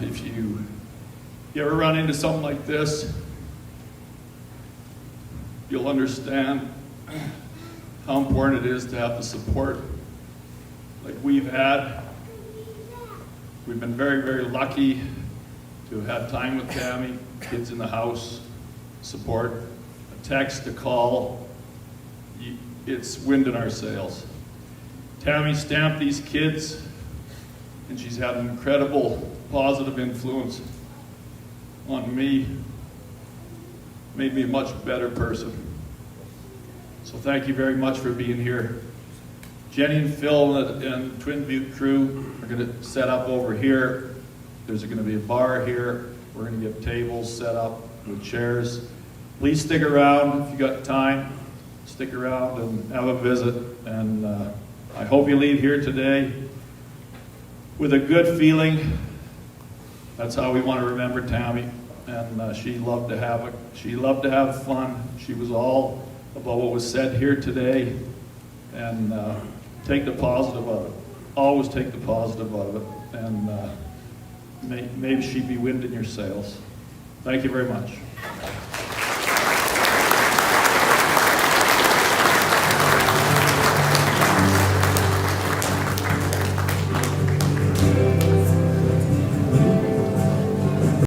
Speaker 2: If you ever run into something like this, you'll understand how important it is to have the support like we've had. We've been very, very lucky to have had time with Tammy, kids in the house, support, a text, a call. It's wind in our sails. Tammy stamped these kids, and she's had an incredible positive influence on me, made me a much better person. So thank you very much for being here. Jenny and Phil and the Twin Butte crew are going to set up over here. There's going to be a bar here. We're going to get tables set up with chairs. Please stick around if you got time. Stick around and have a visit. And I hope you leave here today with a good feeling. That's how we want to remember Tammy. And she loved to have fun. She was all about what was said here today. And take the positive of it. Always take the positive of it. And maybe she'd be wind in your sails. Thank you very much.